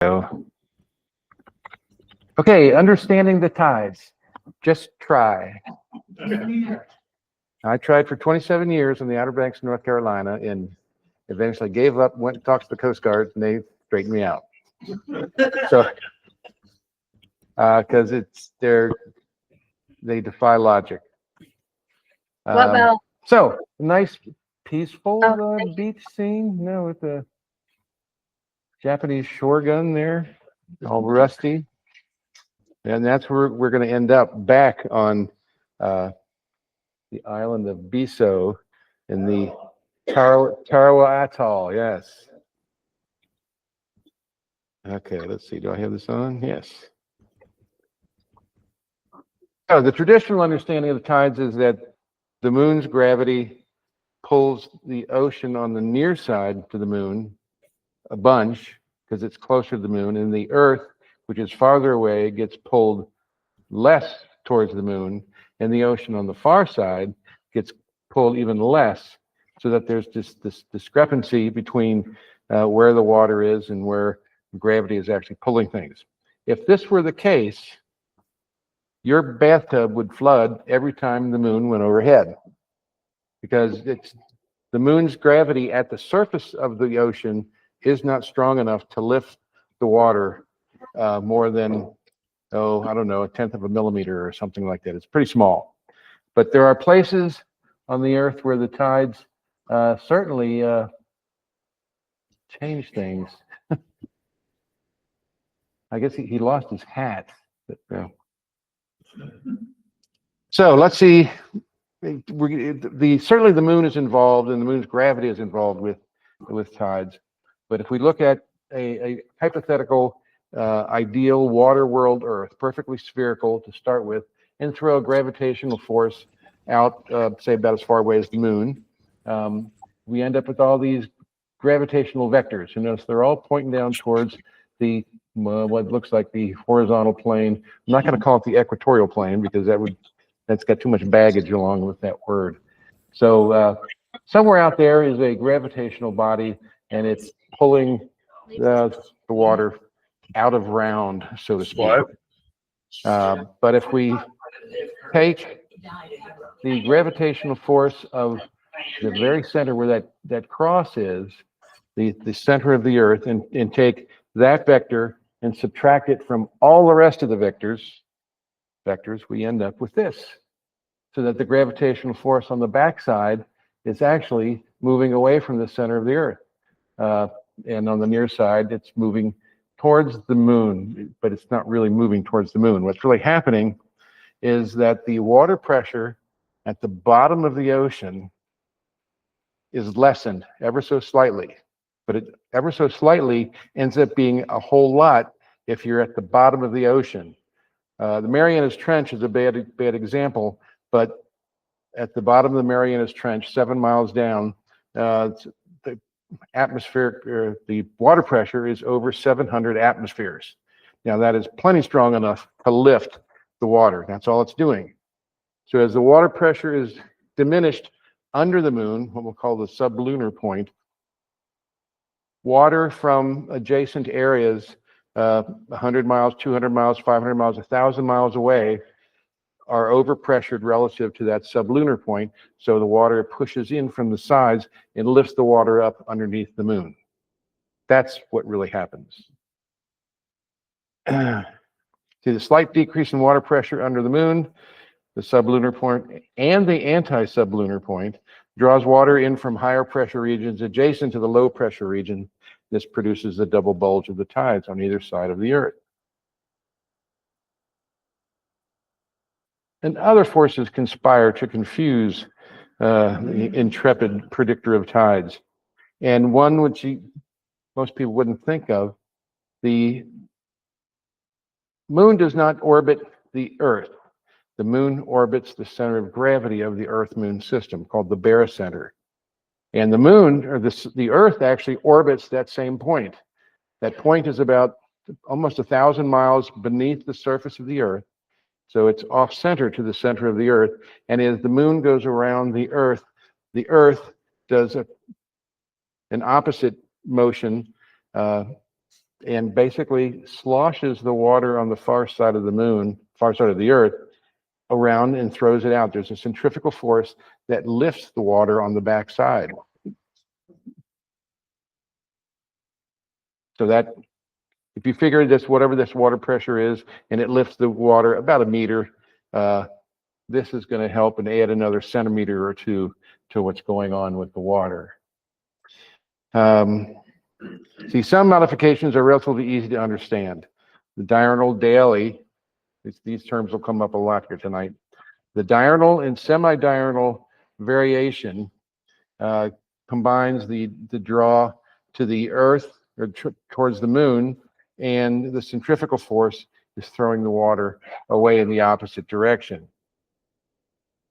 Okay, understanding the tides. Just try. I tried for 27 years on the Outer Banks of North Carolina and eventually gave up, went and talked to the Coast Guard, and they straightened me out. So, because they defy logic. What about? So, nice, peaceful beach scene, with the Japanese shore gun there, all rusty. And that's where we're going to end up, back on the island of Bosse in the Tarawa Atoll. Yes. Okay, let's see. Do I have this on? Yes. So the traditional understanding of the tides is that the moon's gravity pulls the ocean on the near side to the moon a bunch because it's closer to the moon, and the Earth, which is farther away, gets pulled less towards the moon, and the ocean on the far side gets pulled even less, so that there's this discrepancy between where the water is and where gravity is actually pulling things. If this were the case, your bathtub would flood every time the moon went overhead, because the moon's gravity at the surface of the ocean is not strong enough to lift the water more than, I don't know, 1/10 of a millimeter or something like that. It's pretty small. But there are places on the Earth where the tides certainly change things. I guess he lost his hat. But, So let's see. Certainly the moon is involved, and the moon's gravity is involved with tides. But if we look at a hypothetical ideal water world Earth, perfectly spherical to start with, and throw a gravitational force out, say about as far away as the moon, we end up with all these gravitational vectors. You notice they're all pointing down towards the what looks like the horizontal plane. I'm not going to call it the equatorial plane, because that's got too much baggage along with that word. So somewhere out there is a gravitational body, and it's pulling the water out of round, so to speak. But if we take the gravitational force of the very center where that cross is, the center of the Earth, and take that vector and subtract it from all the rest of the vectors, we end up with this. So that the gravitational force on the backside is actually moving away from the center of the Earth. And on the near side, it's moving towards the moon, but it's not really moving towards the moon. What's really happening is that the water pressure at the bottom of the ocean is lessened ever so slightly. But it ever so slightly ends up being a whole lot if you're at the bottom of the ocean. The Marianas Trench is a bad example, but at the bottom of the Marianas Trench, 7 miles down, the water pressure is over 700 atmospheres. Now that is plenty strong enough to lift the water. That's all it's doing. So as the water pressure is diminished under the moon, what we'll call the sublunar point, water from adjacent areas, 100 miles, 200 miles, 500 miles, 1,000 miles away, are overpressured relative to that sublunar point, so the water pushes in from the sides and lifts the water up underneath the moon. That's what really happens. See the slight decrease in water pressure under the moon, the sublunar point, and the anti-sublunar point draws water in from higher pressure regions adjacent to the low pressure region. This produces the double bulge of the tides on either side of the Earth. And other forces conspire to confuse the intrepid predictor of tides. And one which most people wouldn't think of, the moon does not orbit the Earth. The moon orbits the center of gravity of the Earth-Moon system, called the barometric. And the moon, or the Earth, actually orbits that same point. That point is about almost 1,000 miles beneath the surface of the Earth. So it's off-center to the center of the Earth. And as the moon goes around the Earth does an opposite motion and basically sloshes the water on the far side of the moon, far side of the Earth, around and throws it out. There's a centrifugal force that lifts the water on the back side. So that, if you figure this, whatever this water pressure is, and it lifts the water about a meter, this is going to help and add another centimeter or two to what's going on with the water. See, some modifications are relatively easy to understand. The diurnal, daily, these terms will come up a lot here tonight. The diurnal and semi-diurnal variation combines the draw to the Earth or towards the moon, and the centrifugal force is throwing the water away in the opposite direction.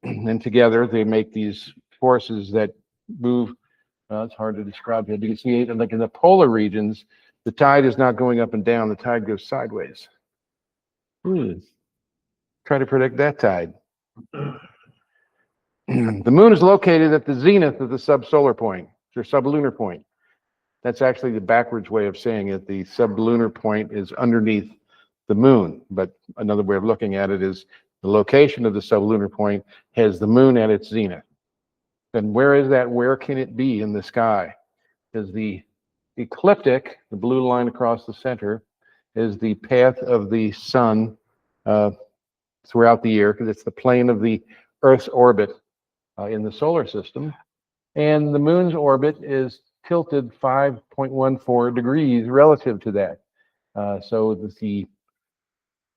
And together they make these forces that move. It's hard to describe here. You can see, like in the polar regions, the tide is not going up and down. The tide goes sideways. Try to predict that tide. The moon is located at the zenith of the subsolar point, or sublunar point. That's actually the backwards way of saying it. The sublunar point is underneath the moon, but another way of looking at it is the location of the sublunar point has the moon at its zenith. Then where is that? Where can it be in the sky? Is the ecliptic, the blue line across the center, is the path of the sun throughout the year, because it's the plane of the Earth's orbit in the solar system. And the moon's orbit is tilted 5.14 degrees relative to that. So the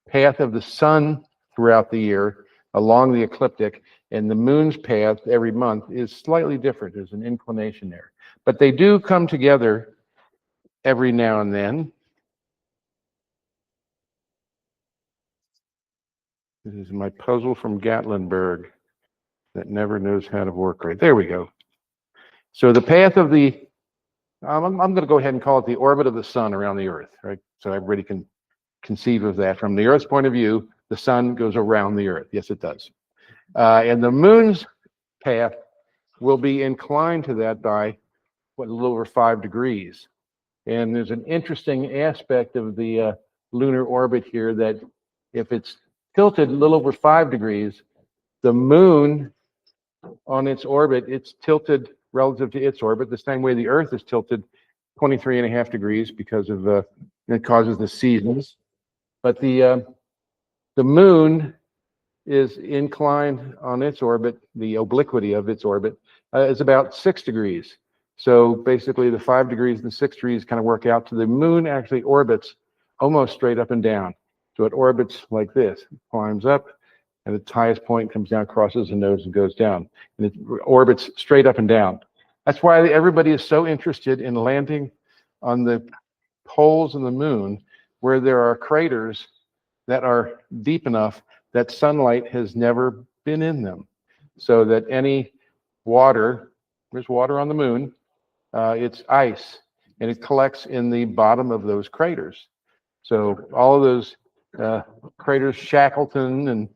path of the sun throughout the year along the ecliptic and the moon's path every month is slightly different. There's an inclination there. But they do come together every now and then. This is my puzzle from Gatlinburg that never knows how to work right. There we go. So the path of the, I'm going to go ahead and call it the orbit of the sun around the Earth, right? So everybody can conceive of that. From the Earth's point of view, the sun goes around the Earth. Yes, it does. And the moon's path will be inclined to that by a little over 5 degrees. And there's an interesting aspect of the lunar orbit here that if it's tilted a little over 5 degrees, the moon on its orbit, it's tilted relative to its orbit the same way the Earth is tilted 23.5 degrees because of it causes the seasons. But the moon is inclined on its orbit, the obliquity of its orbit is about 6 degrees. So basically the 5 degrees and 6 degrees kind of work out to the moon actually orbits almost straight up and down. So it orbits like this, it climbs up, and its highest point comes down, crosses the nose, and goes down. And it orbits straight up and down. That's why everybody is so interested in landing on the poles of the moon where there are craters that are deep enough that sunlight has never been in them. So that any water, there's water on the moon, it's ice, and it collects in the bottom of those craters. So all of those craters, Shackleton and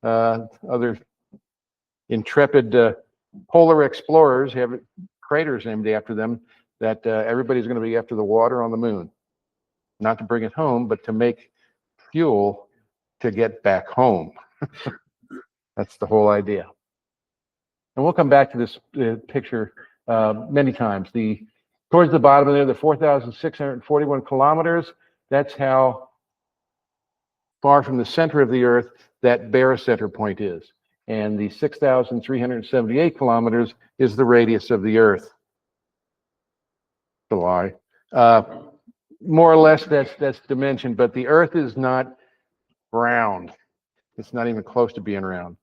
other intrepid polar explorers have craters named after them, that everybody's going to be after the water on the moon. Not to bring it home, but to make fuel to get back home. That's the whole idea. And we'll come back to this picture many times. Towards the bottom of there, the 4,641 kilometers, that's how far from the center of the Earth that barometric point is. And the 6,378 kilometers is the radius of the Earth. It's a lie. More or less, that's dimension, but the Earth is not round. It's not even close to being round.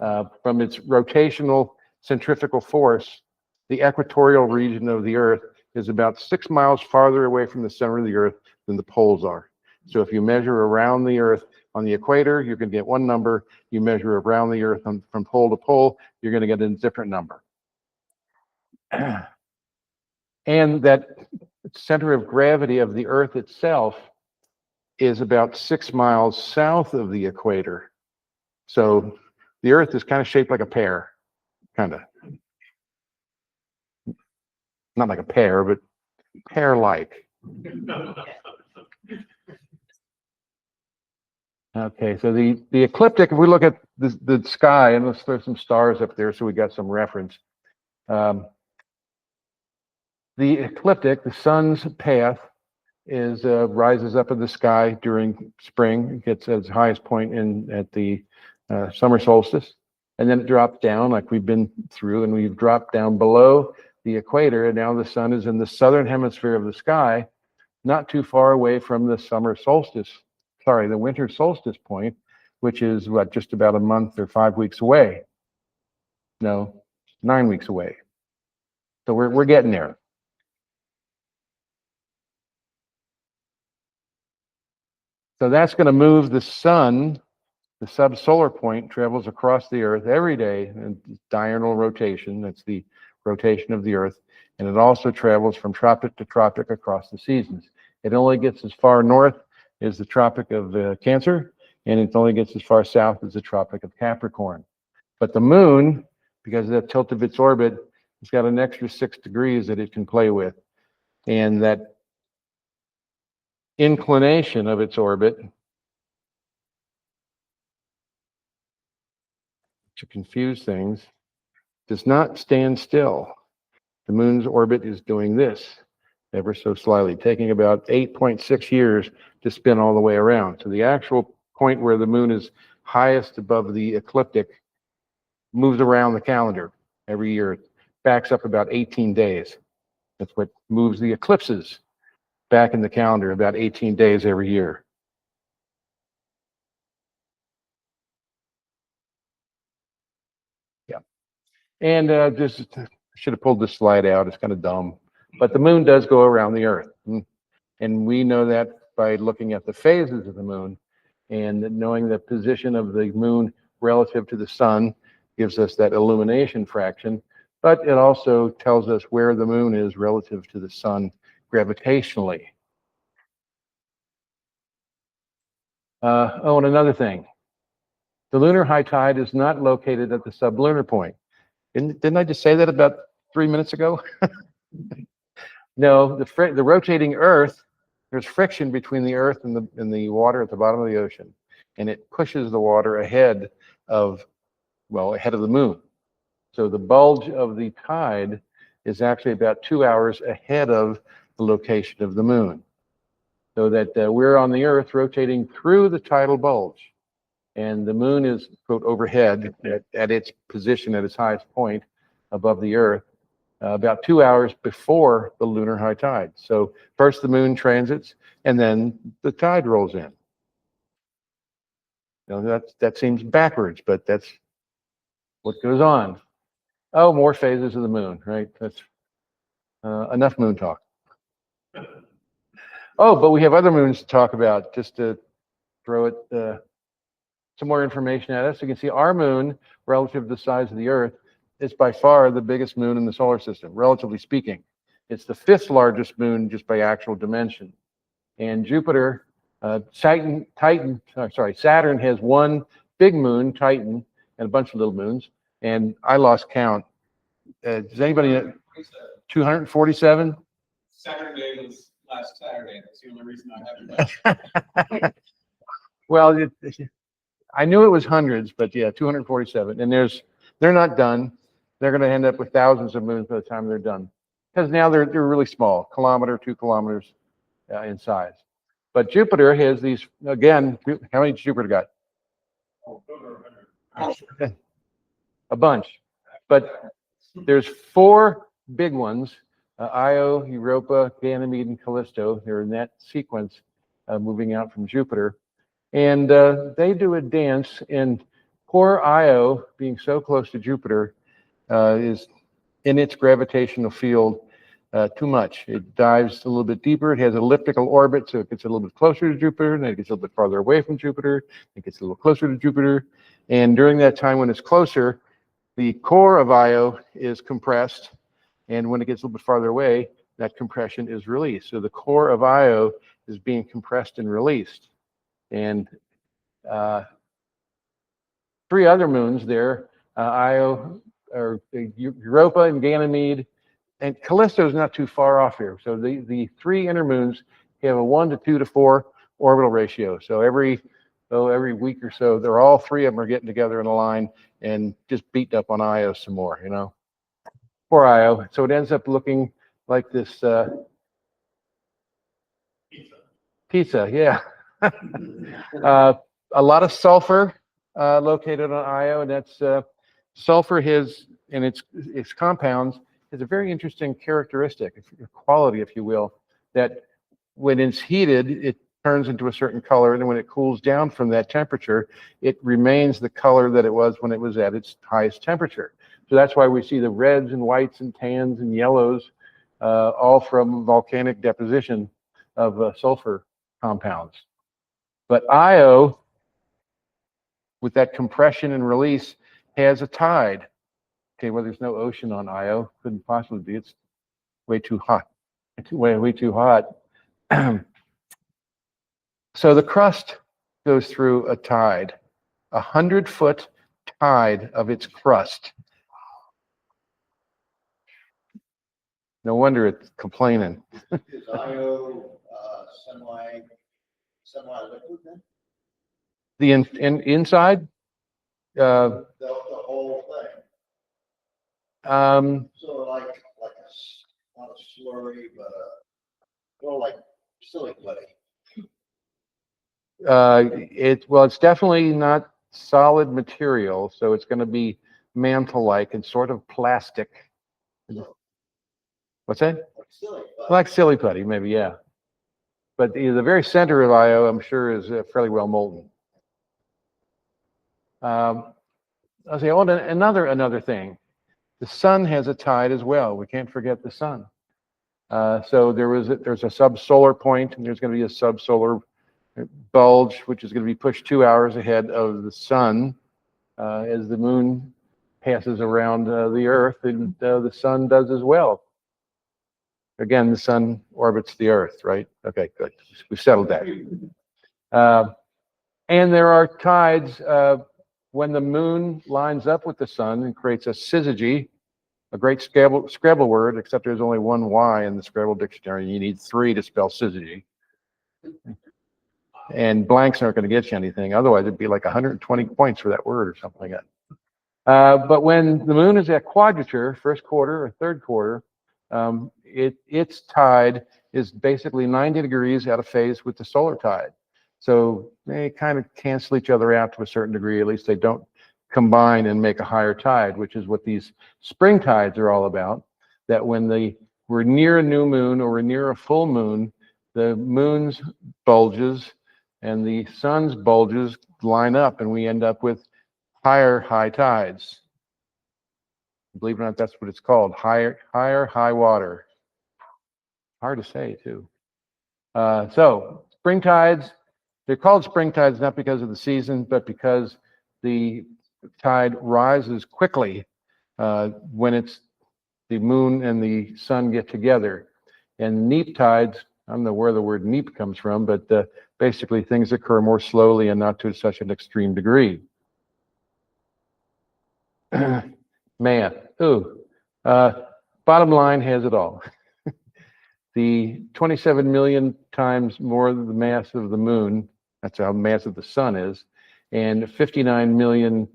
From its rotational centrifugal force, the equatorial region of the Earth is about 6 miles farther away from the center of the Earth than the poles are. So if you measure around the Earth on the equator, you can get one number. You measure around the Earth from pole to pole, you're going to get a different number. And that center of gravity of the Earth itself is about 6 miles south of the equator. So the Earth is kind of shaped like a pear, kind of. Not like a pear, but pear-like. Okay, so the ecliptic, if we look at the sky, and let's throw some stars up there so we got some reference. The ecliptic, the sun's path, is rises up in the sky during spring. It gets its highest point at the summer solstice, and then it drops down like we've been through, and we've dropped down below the equator, and now the sun is in the southern hemisphere of the sky, not too far away from the the winter solstice point, which is what, just about a month or 5 weeks away. No, 9 weeks away. So we're getting there. So that's going to move the sun. The subsolar point travels across the Earth every day in diurnal rotation. That's the rotation of the Earth. And it also travels from tropic to tropic across the seasons. It only gets as far north as the Tropic of Cancer, and it only gets as far south as the Tropic of Capricorn. But the moon, because of the tilt of its orbit, has got an extra 6 degrees that it can play with. And that inclination of its orbit, to confuse things, does not stand still. The moon's orbit is doing this ever so slightly, taking about 8.6 years to spin all the way around. So the actual point where the moon is highest above the ecliptic moves around the calendar every year. It backs up about 18 days. That's what moves the eclipses back in the calendar, about 18 days every year. Yeah. And just should have pulled this slide out. It's kind of dumb. But the moon does go around the Earth. And we know that by looking at the phases of the moon, and knowing the position of the moon relative to the sun gives us that illumination fraction. But it also tells us where the moon is relative to the sun gravitationally. And another thing. The lunar high tide is not located at the sublunar point. Didn't I just say that about 3 minutes ago? No, the rotating Earth, there's friction between the Earth and the water at the bottom of the ocean, and it pushes the water ahead of the moon. So the bulge of the tide is actually about 2 hours ahead of the location of the moon. So that we're on the Earth rotating through the tidal bulge, and the moon is, quote, overhead at its position at its highest point above the Earth, about 2 hours before the lunar high tide. So first the moon transits, and then the tide rolls in. You know, that seems backwards, but that's what goes on. Oh, more phases of the moon, right? That's enough moon talk. Oh, but we have other moons to talk about, just to throw it some more information at us. You can see our moon, relative to the size of the Earth, is by far the biggest moon in the solar system, relatively speaking. It's the 5th largest moon just by actual dimension. And Jupiter, Saturn has one big moon, Titan, and a bunch of little moons. And I lost count. Does anybody know? 247? Saturday was last Saturday. That's the only reason I haven't. Well, I knew it was hundreds, but yeah, 247. And they're not done. They're going to end up with thousands of moons by the time they're done, because now they're really small, kilometer, 2 kilometers in size. But Jupiter has these, again, how many Jupiter got? A bunch. But there's 4 big ones, Io, Europa, Ganymede, and Callisto. They're in that sequence moving out from Jupiter. And they do a dance, and poor Io, being so close to Jupiter, is in its gravitational field too much. It dives a little bit deeper. It has an elliptical orbit, so it gets a little bit closer to Jupiter, and then it gets a little bit farther away from Jupiter. It gets a little closer to Jupiter. And during that time when it's closer, the core of Io is compressed, and when it gets a little bit farther away, that compression is released. So the core of Io is being compressed and released. And 3 other moons there, Io, or Europa and Ganymede, and Callisto is not too far off here. So the 3 inner moons have a 1 to 2 to 4 orbital ratio. So every every week or so, they're all three of them are getting together in a line and just beating up on Io some more, you know. Poor Io. So it ends up looking like this pizza, yeah. A lot of sulfur located on Io, and that's sulfur and its compounds is a very interesting characteristic, quality, if you will, that when it's heated, it turns into a certain color, and then when it cools down from that temperature, it remains the color that it was when it was at its highest temperature. So that's why we see the reds and whites and tans and yellows, all from volcanic deposition of sulfur compounds. But Io, with that compression and release, has a tide. Okay, well, there's no ocean on Io. Couldn't possibly be. It's way too hot. It's way too hot. So the crust goes through a tide, 100-foot tide of its crust. No wonder it's complaining. Is Io semi-liquid then? The inside, The whole thing. So like not a slurry, but more like silly putty. it's definitely not solid material, so it's going to be mantle-like and sort of plastic. What's that? Like silly putty. Like silly putty, maybe, yeah. But the very center of Io, I'm sure, is fairly well molten. I'll say, another thing. The sun has a tide as well. We can't forget the sun. So there's a subsolar point, and there's going to be a subsolar bulge, which is going to be pushed 2 hours ahead of the sun as the moon passes around the Earth, and the sun does as well. Again, the sun orbits the Earth, right? Okay, good. We've settled that. And there are tides when the moon lines up with the sun and creates a syzygy, a great Scrabble word, except there's only one Y in the Scrabble dictionary. You need 3 to spell syzygy. And blanks aren't going to get you anything. Otherwise, it'd be like 120 points for that word or something like that. But when the moon is at quadrature, first quarter or third quarter, its tide is basically 90 degrees out of phase with the solar tide. So they kind of cancel each other out to a certain degree. At least they don't combine and make a higher tide, which is what these spring tides are all about. That when we're near a new moon or we're near a full moon, the moon's bulges and the sun's bulges line up, and we end up with high tides. Believe it or not, that's what it's called, higher high water. Hard to say, too. So spring tides, they're called spring tides not because of the season, but because the tide rises quickly when the moon and the sun get together. And neap tides, I don't know where the word neap comes from, but basically things occur more slowly and not to such an extreme degree. Man, bottom line has it all. The 27 million times more than the mass of the moon, that's how massive the sun is, and 59 million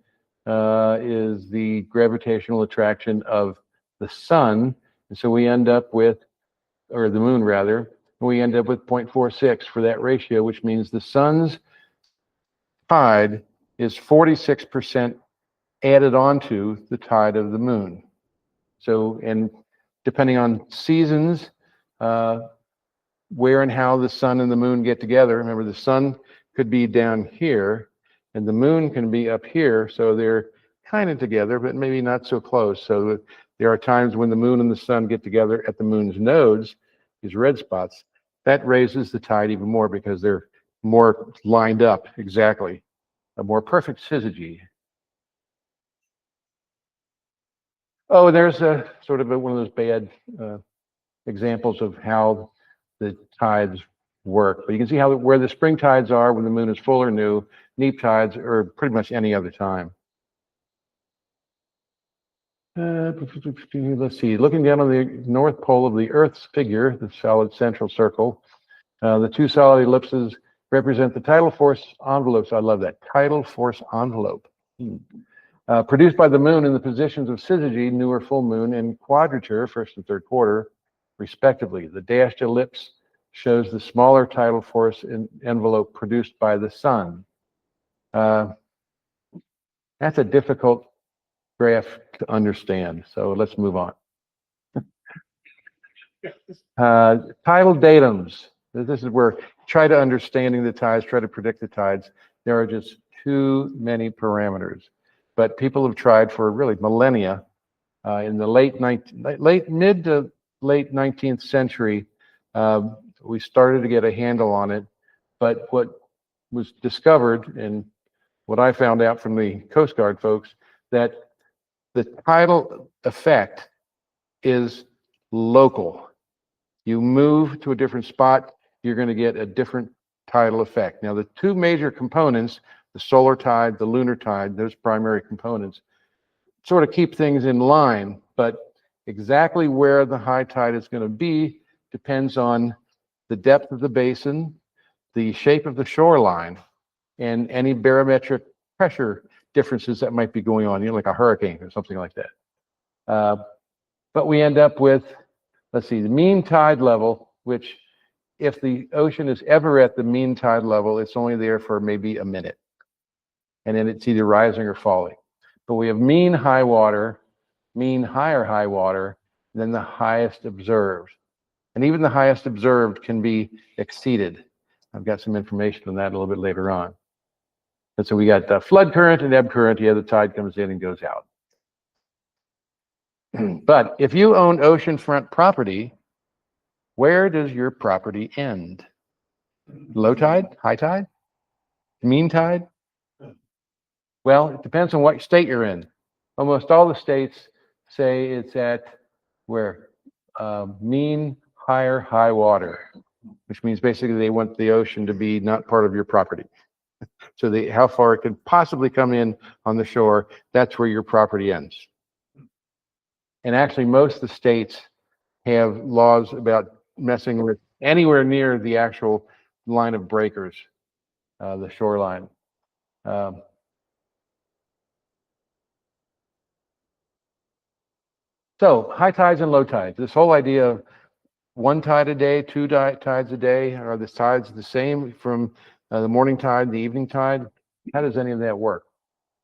is the gravitational attraction of the sun. And so we end up with, or the moon rather, we end up with 0.46 for that ratio, which means the sun's tide is 46% added onto the tide of the moon. So, and depending on seasons, where and how the sun and the moon get together, remember the sun could be down here and the moon can be up here, so they're kind of together, but maybe not so close. So there are times when the moon and the sun get together at the moon's nodes, these red spots, that raises the tide even more because they're more lined up exactly, a more perfect syzygy. Oh, there's a sort of one of those bad examples of how the tides work. But you can see where the spring tides are when the moon is full or new, neap tides are pretty much any other time. Let's see, looking down on the north pole of the Earth's figure, the solid central circle, the 2 solid ellipses represent the tidal force envelopes. I love that, tidal force envelope. Produced by the moon in the positions of syzygy, new or full moon, and quadrature, first and third quarter, respectively. The dashed ellipse shows the smaller tidal force envelope produced by the sun. That's a difficult graph to understand, so let's move on. Tidal datums. This is where try to understanding the tides, try to predict the tides. There are just too many parameters. But people have tried for really millennia. In the mid to late 19th century, we started to get a handle on it. But what was discovered, and what I found out from the Coast Guard folks, that the tidal effect is local. You move to a different spot, you're going to get a different tidal effect. Now, the two major components, the solar tide, the lunar tide, those primary components, sort of keep things in line, but exactly where the high tide is going to be depends on the depth of the basin, the shape of the shoreline, and any barometric pressure differences that might be going on, you know, like a hurricane or something like that. But we end up with, let's see, the mean tide level, which if the ocean is ever at the mean tide level, it's only there for maybe a minute. And then it's either rising or falling. But we have mean high water, mean higher high water, and then the highest observed. And even the highest observed can be exceeded. I've got some information on that a little bit later on. And so we got flood current and ebb current. Yeah, the tide comes in and goes out. But if you own oceanfront property, where does your property end? Low tide, high tide, mean tide? Well, it depends on what state you're in. Almost all the states say it's at where? Mean higher high water, which means basically they want the ocean to be not part of your property. So how far it can possibly come in on the shore, that's where your property ends. And actually, most of the states have laws about messing with anywhere near the actual line of breakers, the shoreline. So high tides and low tides. This whole idea of one tide a day, two tides a day, are the tides the same from the morning tide, the evening tide? How does any of that work?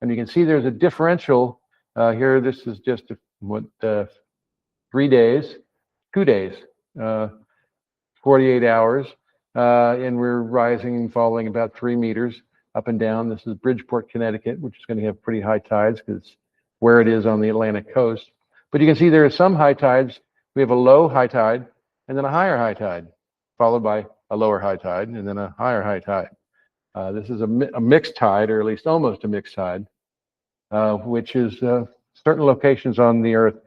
And you can see there's a differential here. This is just 3 days, 2 days, 48 hours, and we're rising and falling about 3 meters up and down. This is Bridgeport, Connecticut, which is going to have pretty high tides because it's where it is on the Atlantic coast. But you can see there are some high tides. We have a low high tide and then a higher high tide, followed by a lower high tide and then a higher high tide. This is a mixed tide, or at least almost a mixed tide, which is certain locations on the Earth,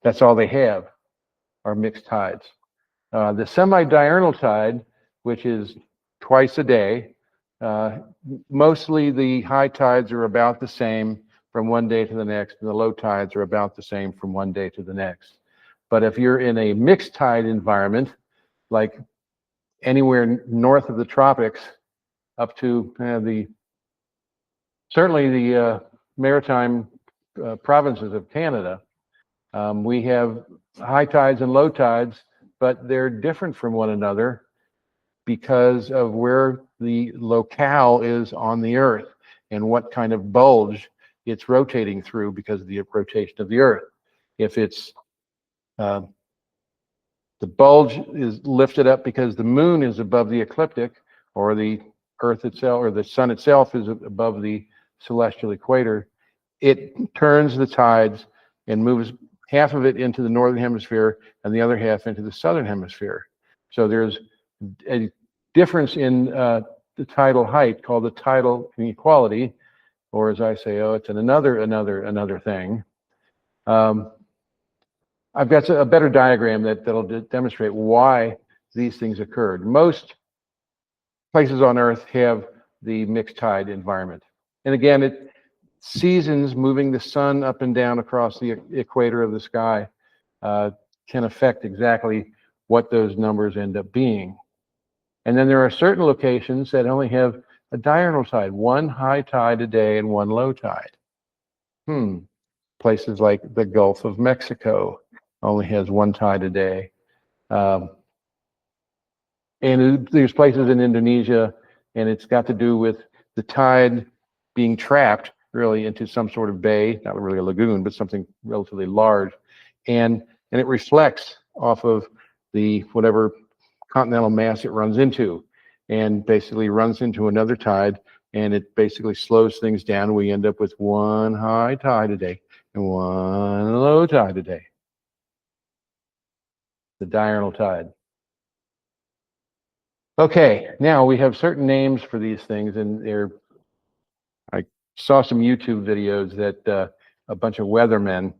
that's all they have, are mixed tides. The semi-diurnal tide, which is twice a day, mostly the high tides are about the same from one day to the next, and the low tides are about the same from one day to the next. But if you're in a mixed tide environment, like anywhere north of the tropics, up to certainly the maritime provinces of Canada, we have high tides and low tides, but they're different from one another because of where the locale is on the Earth and what kind of bulge it's rotating through because of the rotation of the Earth. If it's the bulge is lifted up because the moon is above the ecliptic, or the Earth itself, or the sun itself is above the celestial equator, it turns the tides and moves half of it into the northern hemisphere and the other half into the southern hemisphere. So there's a difference in the tidal height called the tidal inequality, or as I say, oh, it's another thing. I've got a better diagram that'll demonstrate why these things occurred. Most places on Earth have the mixed tide environment. And again, it seasons moving the sun up and down across the equator of the sky can affect exactly what those numbers end up being. And then there are certain locations that only have a diurnal tide, one high tide a day and one low tide. Places like the Gulf of Mexico only has one tide a day. And there's places in Indonesia, and it's got to do with the tide being trapped really into some sort of bay, not really a lagoon, but something relatively large. And it reflects off of the whatever continental mass it runs into, and basically runs into another tide, and it basically slows things down. We end up with one high tide a day and one low tide a day. The diurnal tide. Okay, now we have certain names for these things, and I saw some YouTube videos that a bunch of weathermen,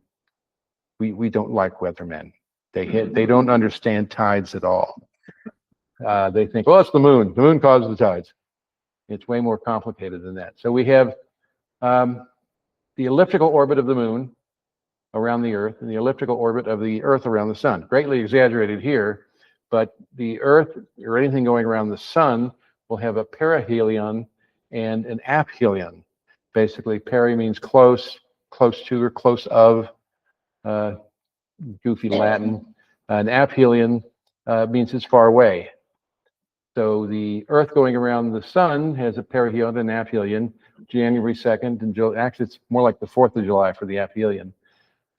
we don't like weathermen. They don't understand tides at all. They think, well, it's the moon. The moon causes the tides. It's way more complicated than that. So we have the elliptical orbit of the moon around the Earth and the elliptical orbit of the Earth around the sun. Greatly exaggerated here, but the Earth or anything going around the sun will have a perihelion and an aphelion. Basically, peri means close, close to or close of, goofy Latin. An aphelion means it's far away. So the Earth going around the sun has a perihelion and aphelion, January 2nd, and actually it's more like the 4th of July for the aphelion.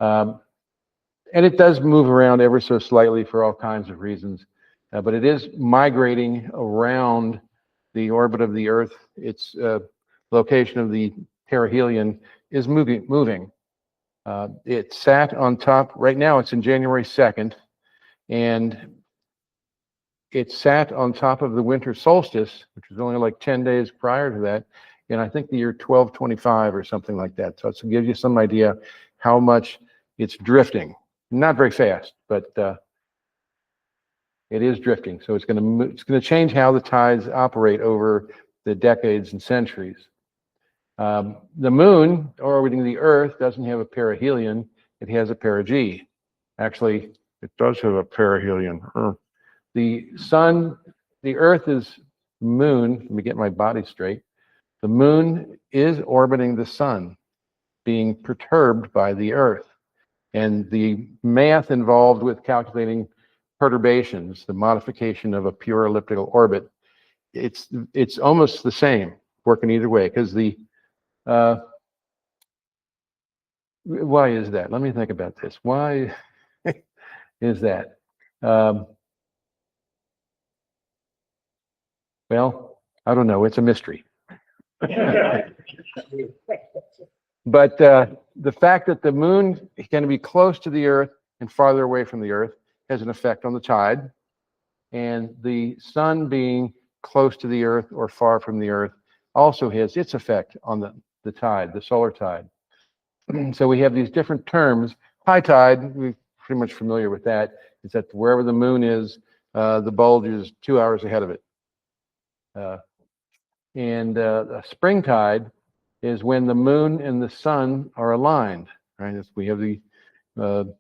And it does move around ever so slightly for all kinds of reasons, but it is migrating around the orbit of the Earth. Its location of the perihelion is moving. It sat on top, right now it's in January 2nd, and it sat on top of the winter solstice, which was only like 10 days prior to that, and I think the year 1225 or something like that. So it gives you some idea how much it's drifting. Not very fast, but it is drifting. So it's going to change how the tides operate over the decades and centuries. The moon orbiting the Earth doesn't have a perihelion; it has a perigee. Actually, it does have a perihelion. The sun, the Earth is moon. Let me get my body straight. The moon is orbiting the sun, being perturbed by the Earth. And the math involved with calculating perturbations, the modification of a pure elliptical orbit, it's almost the same, working either way, because why is that? Let me think about this. Why is that? Well, I don't know. It's a mystery. But the fact that the moon is going to be close to the Earth and farther away from the Earth has an effect on the tide. And the sun being close to the Earth or far from the Earth also has its effect on the tide, the solar tide. So we have these different terms. High tide, we're pretty much familiar with that. It's that wherever the moon is, the bulge is 2 hours ahead of it. And a spring tide is when the moon and the sun are aligned, right? We have the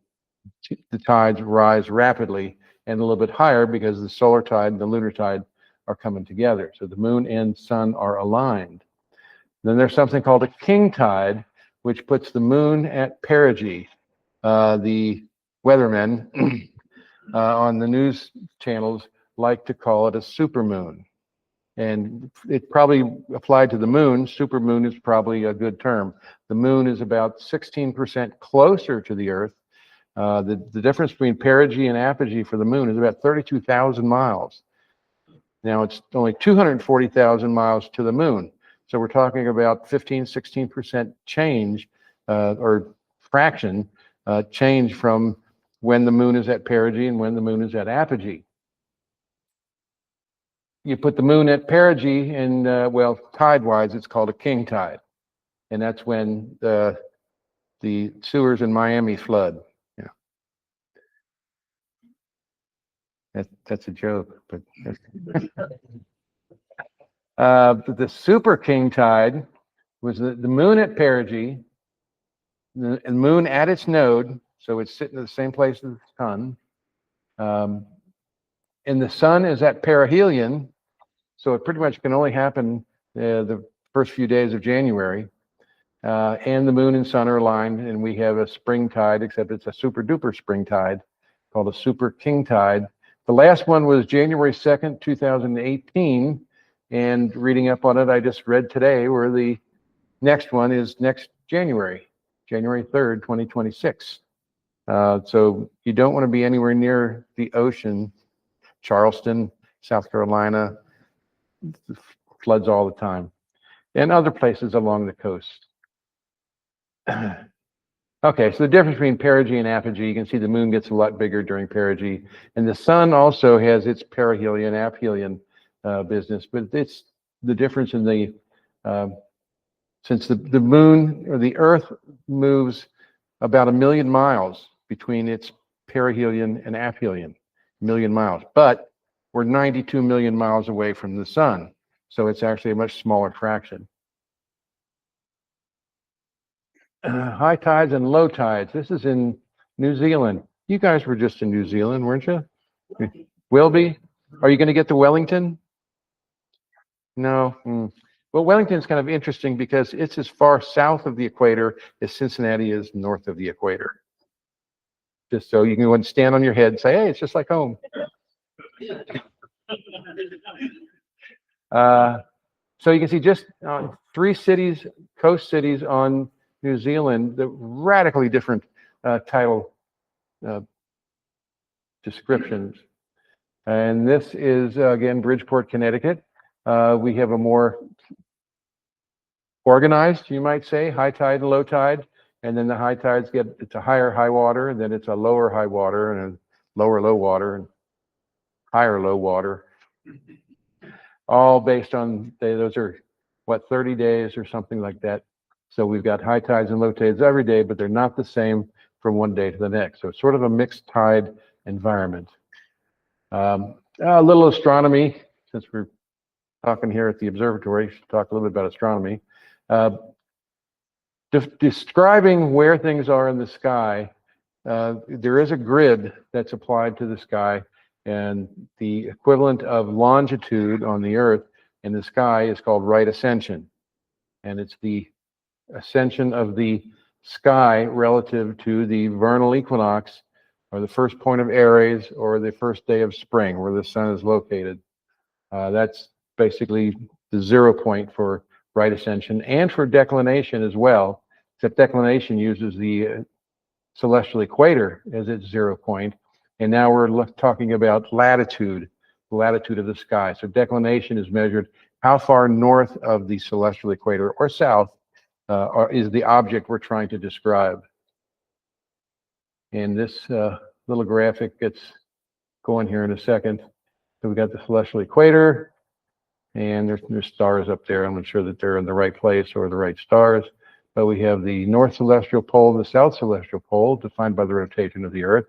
tides rise rapidly and a little bit higher because the solar tide and the lunar tide are coming together. So the moon and sun are aligned. Then there's something called a king tide, which puts the moon at perigee. The weathermen on the news channels like to call it a supermoon. And it probably applied to the moon. Supermoon is probably a good term. The moon is about 16% closer to the Earth. The difference between perigee and apogee for the moon is about 32,000 miles. Now it's only 240,000 miles to the moon. So we're talking about 16% change or fraction change from when the moon is at perigee and when the moon is at apogee. You put the moon at perigee, and well, tide-wise, it's called a king tide, and that's when the sewers in Miami flood. Yeah, that's a joke, but the super king tide was the moon at perigee, and the moon at its node, so it's sitting at the same place as the sun, and the sun is at perihelion. So it pretty much can only happen the first few days of January. And the moon and sun are aligned, and we have a spring tide, except it's a super duper spring tide called a super king tide. The last one was January 2nd, 2018. And reading up on it, I just read today where the next one is next January, January 3rd, 2026. So you don't want to be anywhere near the ocean. Charleston, South Carolina, floods all the time, and other places along the coast. Okay, so the difference between perigee and apogee, you can see the moon gets a lot bigger during perigee, and the sun also has its perihelion, aphelion business, but it's the difference in the, since the moon or the earth moves about 1,000,000 miles between its perihelion and aphelion, 1,000,000 miles, but we're 92 million miles away from the sun, so it's actually a much smaller fraction. High tides and low tides. This is in New Zealand. You guys were just in New Zealand, weren't you? Will be? Are you going to get to Wellington? No. Well, Wellington's kind of interesting because it's as far south of the equator as Cincinnati is north of the equator. Just so you can go and stand on your head and say, hey, it's just like home. So you can see just 3 cities, coast cities on New Zealand, the radically different tidal descriptions. And this is, again, Bridgeport, Connecticut. We have a more organized, you might say, high tide and low tide. And then the high tides it's a higher high water, and then it's a lower high water, and a lower low water, and higher low water. All based on, those are, what, 30 days or something like that. So we've got high tides and low tides every day, but they're not the same from one day to the next. So it's sort of a mixed tide environment. A little astronomy, since we're talking here at the observatory, should talk a little bit about astronomy. Describing where things are in the sky, there is a grid that's applied to the sky, and the equivalent of longitude on the Earth in the sky is called right ascension. And it's the ascension of the sky relative to the vernal equinox, or the first point of Aries, or the first day of spring, where the sun is located. That's basically the 0 point for right ascension, and for declination as well, except declination uses the celestial equator as its 0 point. And now we're talking about latitude, the latitude of the sky. So declination is measured how far north of the celestial equator or south is the object we're trying to describe. And this little graphic gets going here in a second. So we got the celestial equator, and there's stars up there. I'm not sure that they're in the right place or the right stars, but we have the north celestial pole and the south celestial pole defined by the rotation of the Earth.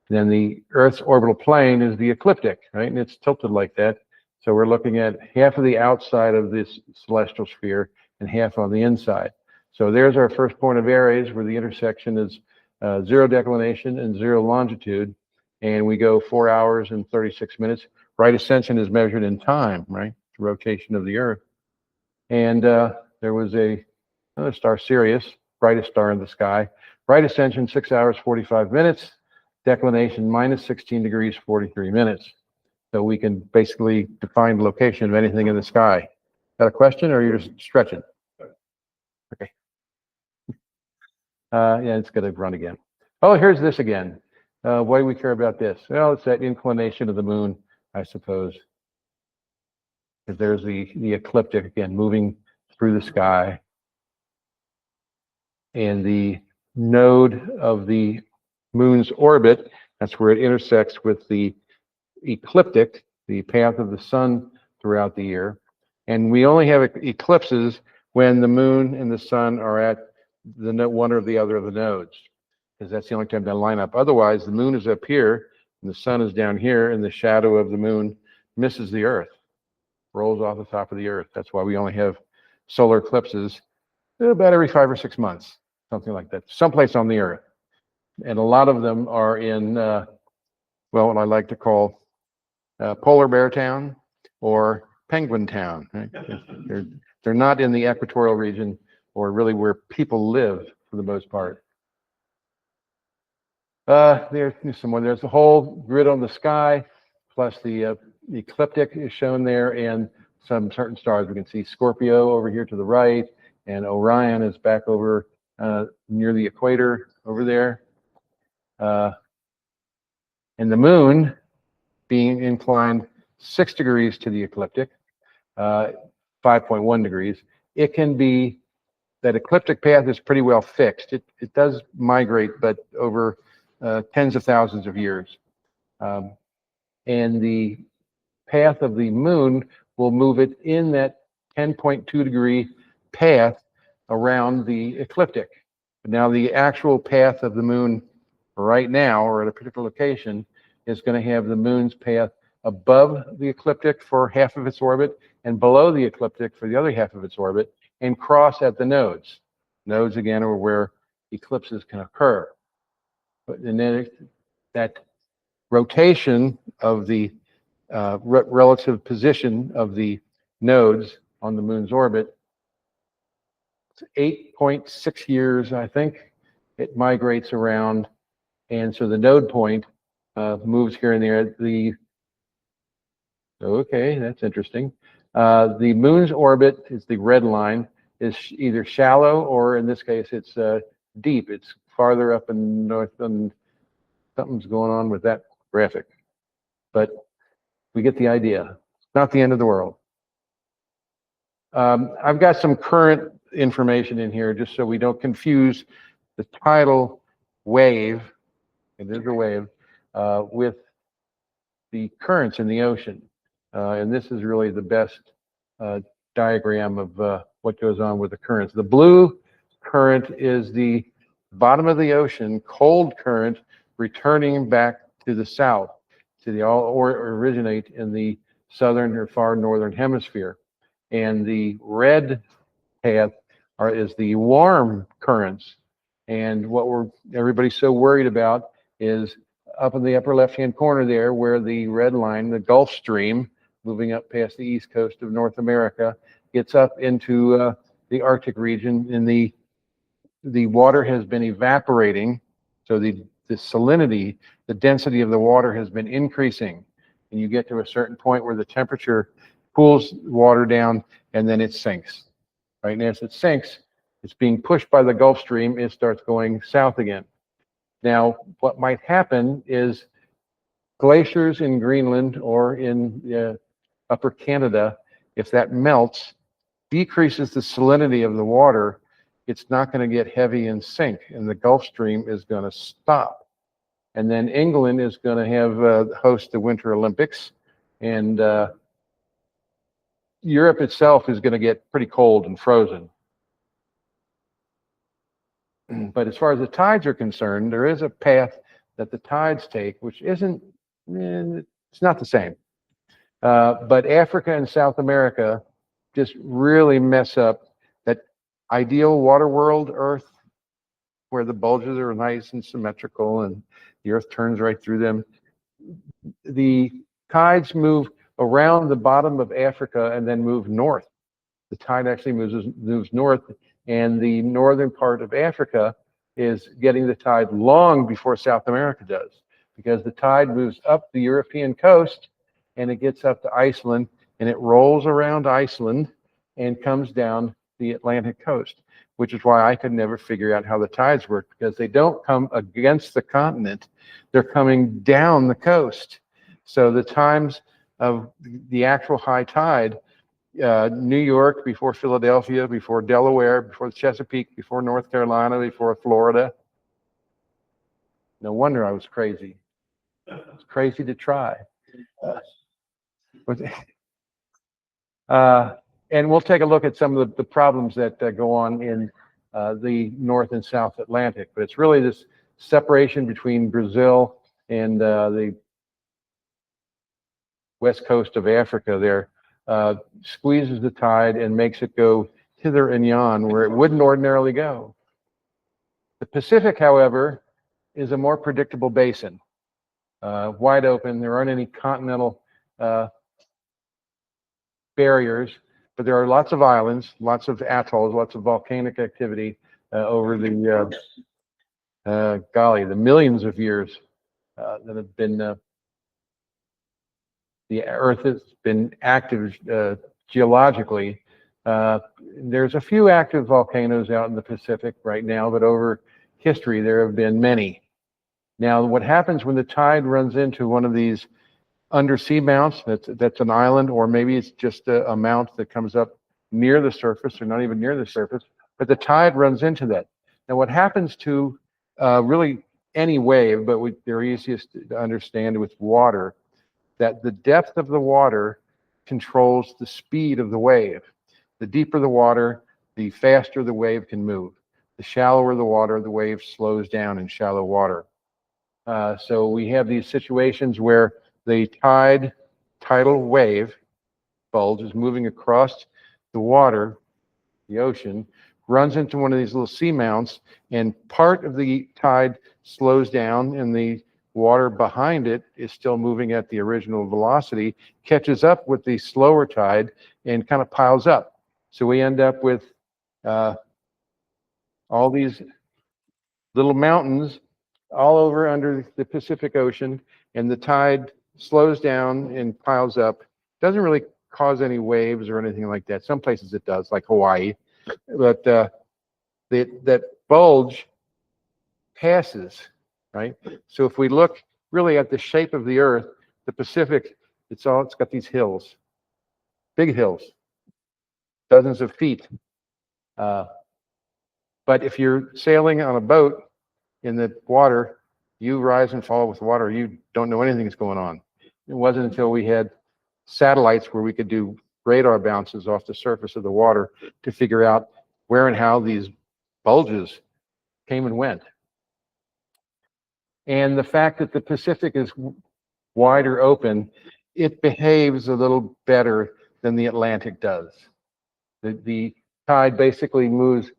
And then the Earth's orbital plane is the ecliptic, right? And it's tilted like that. So we're looking at half of the outside of this celestial sphere and half on the inside. So there's our first point of Aries, where the intersection is 0 declination and 0 longitude. And we go 4 hours and 36 minutes. Right ascension is measured in time, right? The rotation of the Earth. And there was another star, Sirius, brightest star in the sky. Right ascension, 6 hours, 45 minutes. Declination, minus 16 degrees, 43 minutes. So we can basically define the location of anything in the sky. Got a question, or you're just stretching? Okay. Yeah, it's going to run again. Oh, here's this again. Why do we care about this? Well, it's that inclination of the moon, I suppose. Because there's the ecliptic, again, moving through the sky. And the node of the moon's orbit, that's where it intersects with the ecliptic, the path of the sun throughout the year. And we only have eclipses when the moon and the sun are at the one or the other of the nodes, because that's the only time they line up. Otherwise, the moon is up here, and the sun is down here, and the shadow of the moon misses the Earth, rolls off the top of the Earth. That's why we only have solar eclipses about every 5 or 6 months, something like that, someplace on the Earth. And a lot of them are in, well, what I like to call Polar Bear Town, or penguin town. Right? They're not in the equatorial region or really where people live for the most part. There's some more. There's a whole grid on the sky, plus the ecliptic is shown there, and some certain stars. We can see Scorpio over here to the right, and Orion is back over near the equator over there. And the moon being inclined 6 degrees to the ecliptic, 5.1 degrees. It can be, that ecliptic path is pretty well fixed. It does migrate, but over tens of thousands of years. And the path of the moon will move it in that 10.2 degree path around the ecliptic. But now the actual path of the moon right now, or at a particular location, is going to have the moon's path above the ecliptic for half of its orbit and below the ecliptic for the other half of its orbit, and cross at the nodes. Nodes, again, are where eclipses can occur. And then that rotation of the relative position of the nodes on the moon's orbit, it's 8.6 years, I think, it migrates around. And so the node point moves here and there. Okay, that's interesting. The moon's orbit is the red line, is either shallow or in this case it's deep. It's farther up in north, and something's going on with that graphic. But we get the idea. Not the end of the world. I've got some current information in here just so we don't confuse the tidal wave, it is a wave, with the currents in the ocean. And this is really the best diagram of what goes on with the currents. The blue current is the bottom of the ocean, cold current, returning back to the south, to the originate in the southern or far northern hemisphere. And the red path is the warm currents. And what everybody's so worried about is up in the upper left-hand corner there, where the red line, the Gulf Stream, moving up past the east coast of North America, gets up into the Arctic region, and the water has been evaporating. So the salinity, the density of the water has been increasing. And you get to a certain point where the temperature cools water down, and then it sinks. Right, and as it sinks, it's being pushed by the Gulf Stream, it starts going south again. Now, what might happen is glaciers in Greenland or in upper Canada, if that melts, decreases the salinity of the water, it's not going to get heavy and sink, and the Gulf Stream is going to stop. And then England is going to have host the Winter Olympics, and Europe itself is going to get pretty cold and frozen. But as far as the tides are concerned, there is a path that the tides take, which isn't, it's not the same. But Africa and South America just really mess up that ideal water world Earth, where the bulges are nice and symmetrical and the Earth turns right through them. The tides move around the bottom of Africa and then move north. The tide actually moves north, and the northern part of Africa is getting the tide long before South America does, because the tide moves up the European coast and it gets up to Iceland, and it rolls around Iceland and comes down the Atlantic coast, which is why I could never figure out how the tides work, because they don't come against the continent, they're coming down the coast. So the times of the actual high tide, New York before Philadelphia, before Delaware, before the Chesapeake, before North Carolina, before Florida. No wonder I was crazy. It's crazy to try. And we'll take a look at some of the problems that go on in the North and South Atlantic. But it's really this separation between Brazil and the west coast of Africa there. Squeezes the tide and makes it go hither and yon where it wouldn't ordinarily go. The Pacific, however, is a more predictable basin, wide open. There aren't any continental barriers, but there are lots of islands, lots of atolls, lots of volcanic activity over the the millions of years that have been the Earth has been active geologically. There's a few active volcanoes out in the Pacific right now, but over history there have been many. Now, what happens when the tide runs into one of these undersea mounts, that's an island, or maybe it's just a mount that comes up near the surface, or not even near the surface, but the tide runs into that. Now, what happens to really any wave, but they're easiest to understand with water, that the depth of the water controls the speed of the wave. The deeper the water, the faster the wave can move. The shallower the water, the wave slows down in shallow water. So we have these situations where the tidal wave bulge is moving across the water, the ocean, runs into one of these little seamounts, and part of the tide slows down and the water behind it is still moving at the original velocity, catches up with the slower tide and kind of piles up. So we end up with all these little mountains all over under the Pacific Ocean, and the tide slows down and piles up. Doesn't really cause any waves or anything like that. Some places it does, like Hawaii, but that bulge passes, right? So if we look really at the shape of the Earth, the Pacific, it's got these hills, big hills, dozens of feet. But if you're sailing on a boat in the water, you rise and fall with water. You don't know anything's going on. It wasn't until we had satellites where we could do radar bounces off the surface of the water to figure out where and how these bulges came and went. And the fact that the Pacific is wider open, it behaves a little better than the Atlantic does. The tide basically moves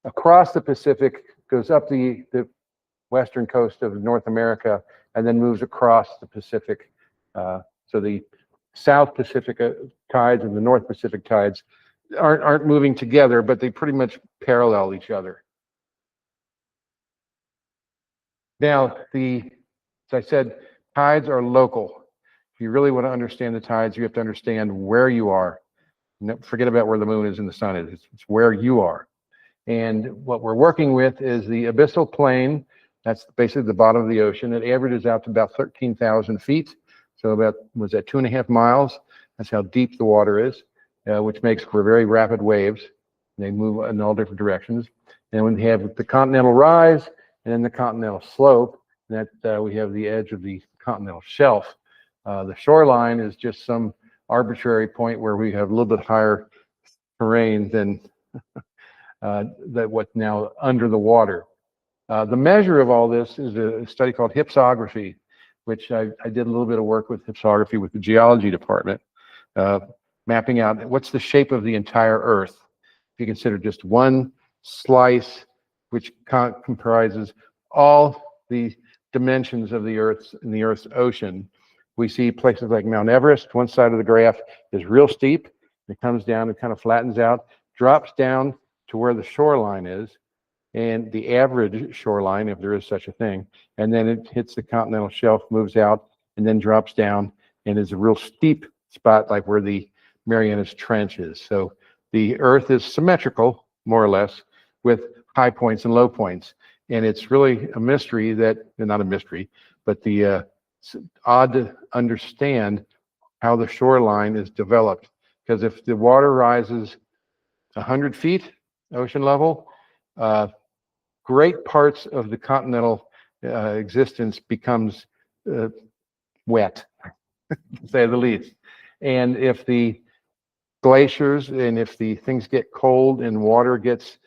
across the Pacific, goes up the western coast of North America, and then moves across the Pacific. So the South Pacific tides and the North Pacific tides aren't moving together, but they pretty much parallel each other. Now, as I said, tides are local. If you really want to understand the tides, you have to understand where you are. Forget about where the moon is and the sun is. It's where you are. And what we're working with is the abyssal plain. That's basically the bottom of the ocean. It averages out to about 13,000 feet. So about, was that 2.5 miles? That's how deep the water is, which makes for very rapid waves. They move in all different directions. And when we have the continental rise and then the continental slope, that we have the edge of the continental shelf. The shoreline is just some arbitrary point where we have a little bit higher terrain than what's now under the water. The measure of all this is a study called hypsography, which I did a little bit of work with hypsography with the geology department, mapping out what's the shape of the entire Earth. If you consider just one slice, which comprises all the dimensions of the Earth's in the Earth's ocean, we see places like Mount Everest. One side of the graph is real steep. It comes down and kind of flattens out, drops down to where the shoreline is, and the average shoreline, if there is such a thing, and then it hits the continental shelf, moves out, and then drops down, and is a real steep spot like where the Marianas Trench is. So the Earth is symmetrical, more or less, with high points and low points. And it's really a mystery that, not a mystery, but it's odd to understand how the shoreline is developed. Because if the water rises 100 feet, ocean level, great parts of the continental existence becomes wet, to say the least. And if the glaciers and if the things get cold and water gets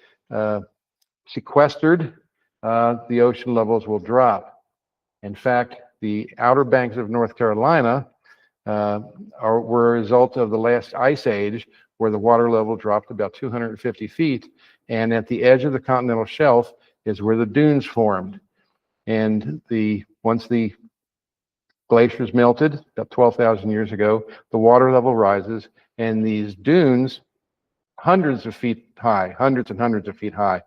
sequestered, the ocean levels will drop. In fact, the Outer Banks of North Carolina were a result of the last ice age, where the water level dropped about 250 feet. And at the edge of the continental shelf is where the dunes formed. And once the Glaciers melted about 12,000 years ago. The water level rises, and these dunes, hundreds of feet high, hundreds and hundreds of feet high,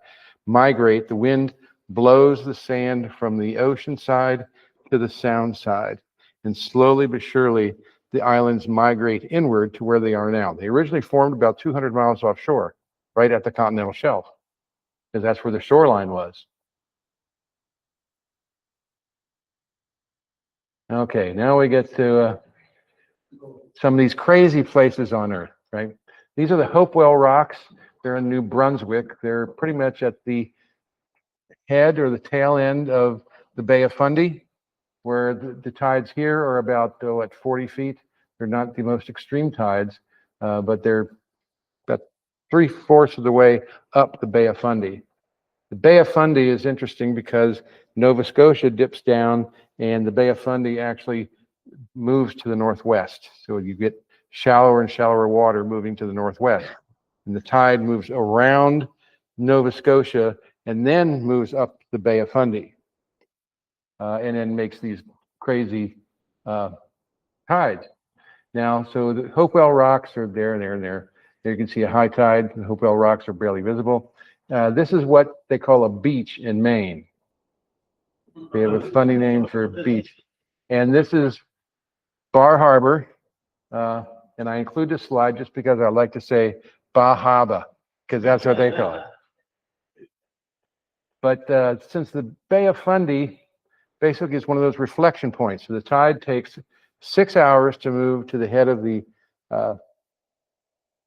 migrate. The wind blows the sand from the ocean side to the sound side, and slowly but surely, the islands migrate inward to where they are now. They originally formed about 200 miles offshore, right at the continental shelf, because that's where the shoreline was. Okay, now we get to some of these crazy places on Earth, right? These are the Hopewell Rocks. They're in New Brunswick. They're pretty much at the head or the tail end of the Bay of Fundy, where the tides here are about, at 40 feet. They're not the most extreme tides, but they're about 3/4 of the way up the Bay of Fundy. The Bay of Fundy is interesting because Nova Scotia dips down and the Bay of Fundy actually moves to the northwest. So you get shallower and shallower water moving to the northwest. And the tide moves around Nova Scotia and then moves up the Bay of Fundy. And then makes these crazy tides. Now, so the Hopewell Rocks are there. There you can see a high tide. The Hopewell Rocks are barely visible. This is what they call a beach in Maine. They have a funny name for a beach. And this is Bar Harbor. And I include this slide just because I like to say Bahaba, because that's what they call it. But since the Bay of Fundy basically is one of those reflection points, so the tide takes 6 hours to move to the head of the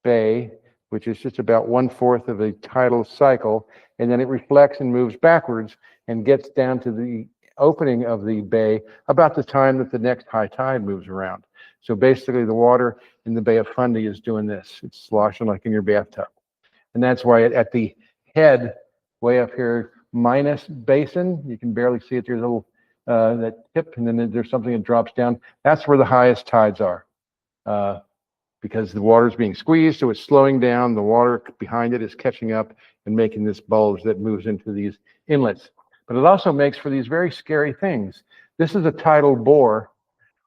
bay, which is just about 1/4 of a tidal cycle, and then it reflects and moves backwards and gets down to the opening of the bay about the time that the next high tide moves around. So basically the water in the Bay of Fundy is doing this. It's sloshing like in your bathtub. And that's why at the head, way up here, minus basin, you can barely see it. There's a little, that tip, and then there's something that drops down. That's where the highest tides are. Because the water is being squeezed, so it's slowing down. The water behind it is catching up and making this bulge that moves into these inlets. But it also makes for these very scary things. This is a tidal bore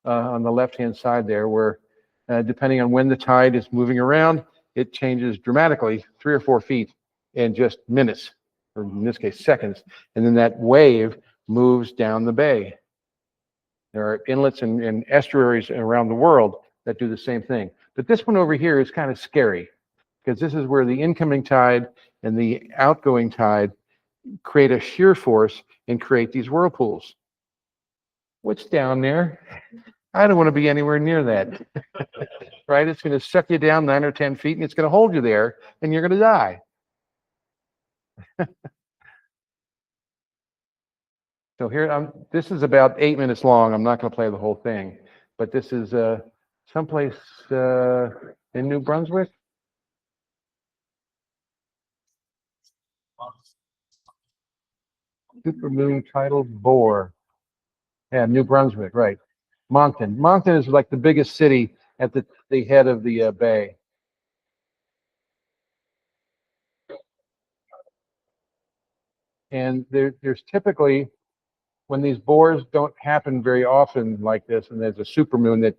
on the left-hand side there, where depending on when the tide is moving around, it changes dramatically 3 or 4 feet in just minutes, or in this case, seconds. And then that wave moves down the bay. There are inlets and estuaries around the world that do the same thing. But this one over here is kind of scary because this is where the incoming tide and the outgoing tide create a shear force and create these whirlpools. What's down there? I don't want to be anywhere near that. Right? It's going to suck you down 9 or 10 feet and it's going to hold you there and you're going to die. So here, this is about 8 minutes long. I'm not going to play the whole thing, but this is someplace in New Brunswick. Supermoon tidal bore. Yeah, New Brunswick, right. Moncton. Moncton is like the biggest city at the head of the bay. And there's typically, when these bores don't happen very often like this, and there's a supermoon that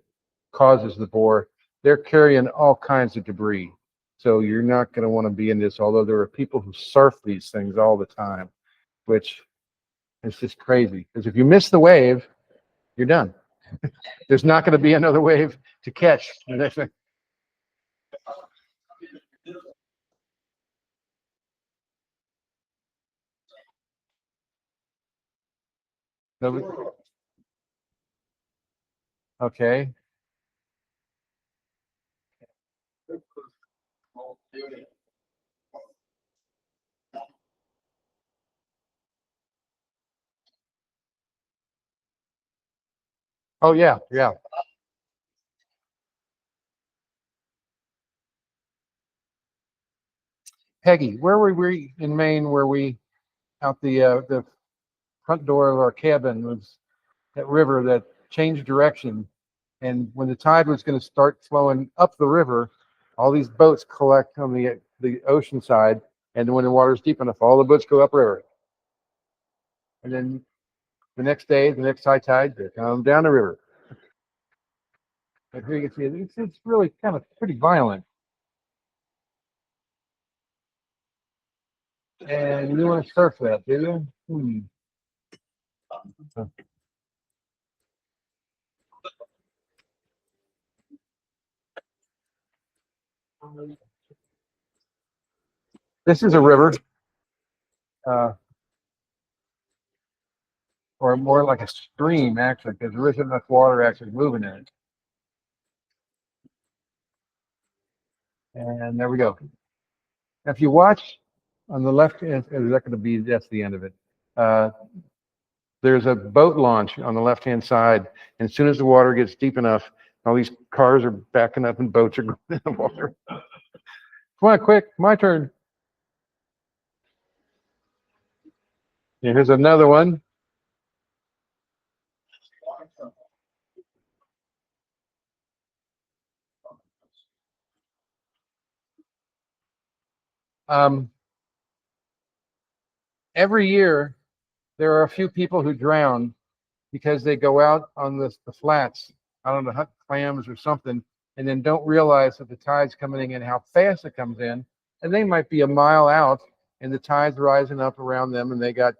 causes the bore, they're carrying all kinds of debris. So you're not going to want to be in this, although there are people who surf these things all the time, which is just crazy. Because if you miss the wave, you're done. There's not going to be another wave to catch. Okay. Oh yeah, yeah. Peggy, where were we in Maine? Where we out the front door of our cabin was that river that changed direction, and when the tide was going to start flowing up the river, all these boats collect on the ocean side, and when the water's deep enough, all the boats go upriver. And then the next day, the next high tide, they come down the river. But here you can see it's really kind of pretty violent. And you want to surf that, do you? This is a river, or more like a stream, actually, because there isn't enough water actually moving in it. And there we go. Now, if you watch on the left, is that going to be, that's the end of it. There's a boat launch on the left-hand side. And as soon as the water gets deep enough, all these cars are backing up and boats are going in the water. Come on, quick, my turn. And here's another one. Every year, there are a few people who drown because they go out on the flats, out on the hunt clams or something, and then don't realize that the tide's coming in, how fast it comes in, and they might be a mile out, and the tide's rising up around them, and they got,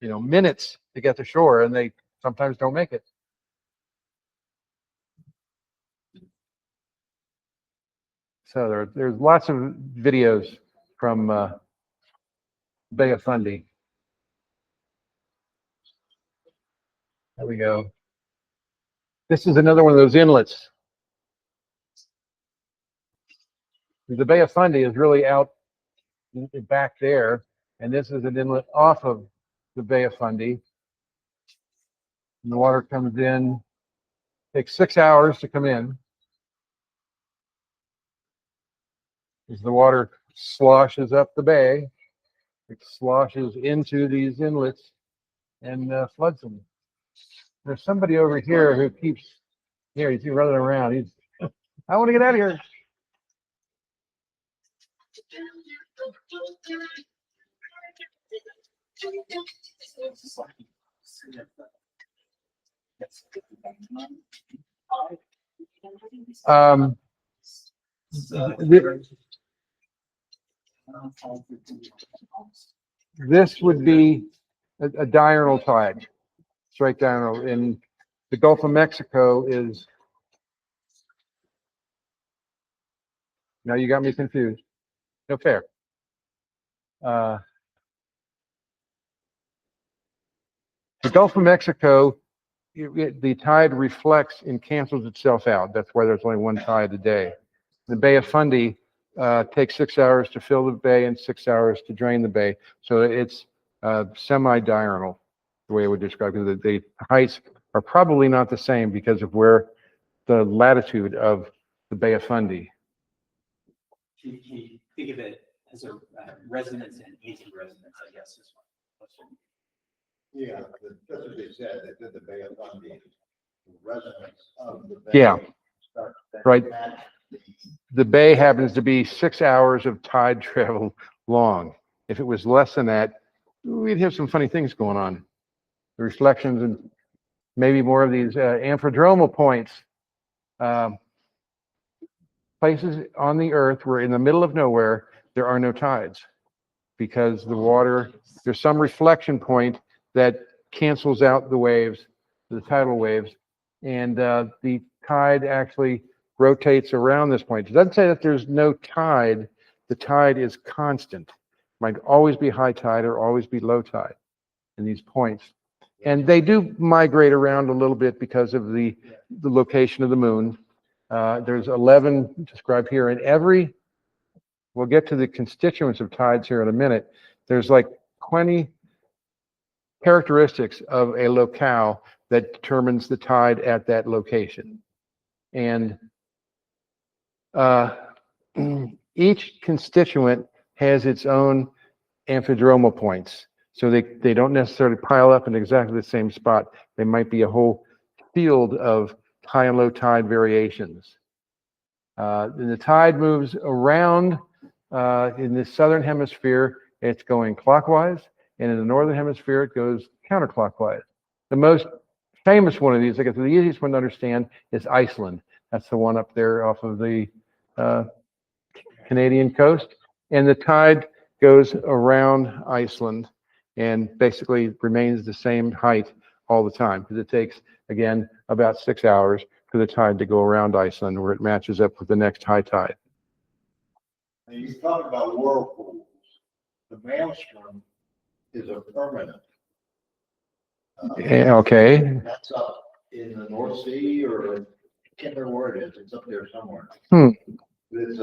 minutes to get to shore, and they sometimes don't make it. So there's lots of videos from Bay of Fundy. There we go. This is another one of those inlets. The Bay of Fundy is really out back there, and this is an inlet off of the Bay of Fundy. And the water comes in, takes 6 hours to come in. As the water sloshes up the bay, it sloshes into these inlets and floods them. There's somebody over here who keeps, he's running around. I want to get out of here. This would be a diurnal tide, straight diurnal. In the Gulf of Mexico is, now you got me confused. No fair. The Gulf of Mexico, the tide reflects and cancels itself out. That's why there's only one tide a day. The Bay of Fundy takes 6 hours to fill the bay and 6 hours to drain the bay. So it's semi-diurnal, the way I would describe it. The heights are probably not the same because of where the latitude of the Bay of Fundy. You think of it as a resonance and anti-resonance, I guess is one. Yeah, that's what they said. They did the Bay of Fundy, the resonance of the bay. Yeah, right. The bay happens to be 6 hours of tide travel long. If it was less than that, we'd have some funny things going on. The reflections and maybe more of these amphidromal points. Places on the earth where in the middle of nowhere, there are no tides because the water, there's some reflection point that cancels out the waves, the tidal waves, and the tide actually rotates around this point. It doesn't say that there's no tide. The tide is constant. Might always be high tide or always be low tide in these points. And they do migrate around a little bit because of the location of the moon. There's 11 described here, and we'll get to the constituents of tides here in a minute. There's like 20 characteristics of a locale that determines the tide at that location. And each constituent has its own amphidromal points. So they don't necessarily pile up in exactly the same spot. They might be a whole field of high and low tide variations. And the tide moves around in the southern hemisphere, it's going clockwise, and in the northern hemisphere, it goes counterclockwise. The most famous one of these, I guess the easiest one to understand is Iceland. That's the one up there off of the Canadian coast. And the tide goes around Iceland and basically remains the same height all the time because it takes, again, about 6 hours for the tide to go around Iceland where it matches up with the next high tide. And you talk about whirlpools. The maelstrom is a permanent. Okay. That's up in the North Sea, or I can't remember where it is. It's up there somewhere. It's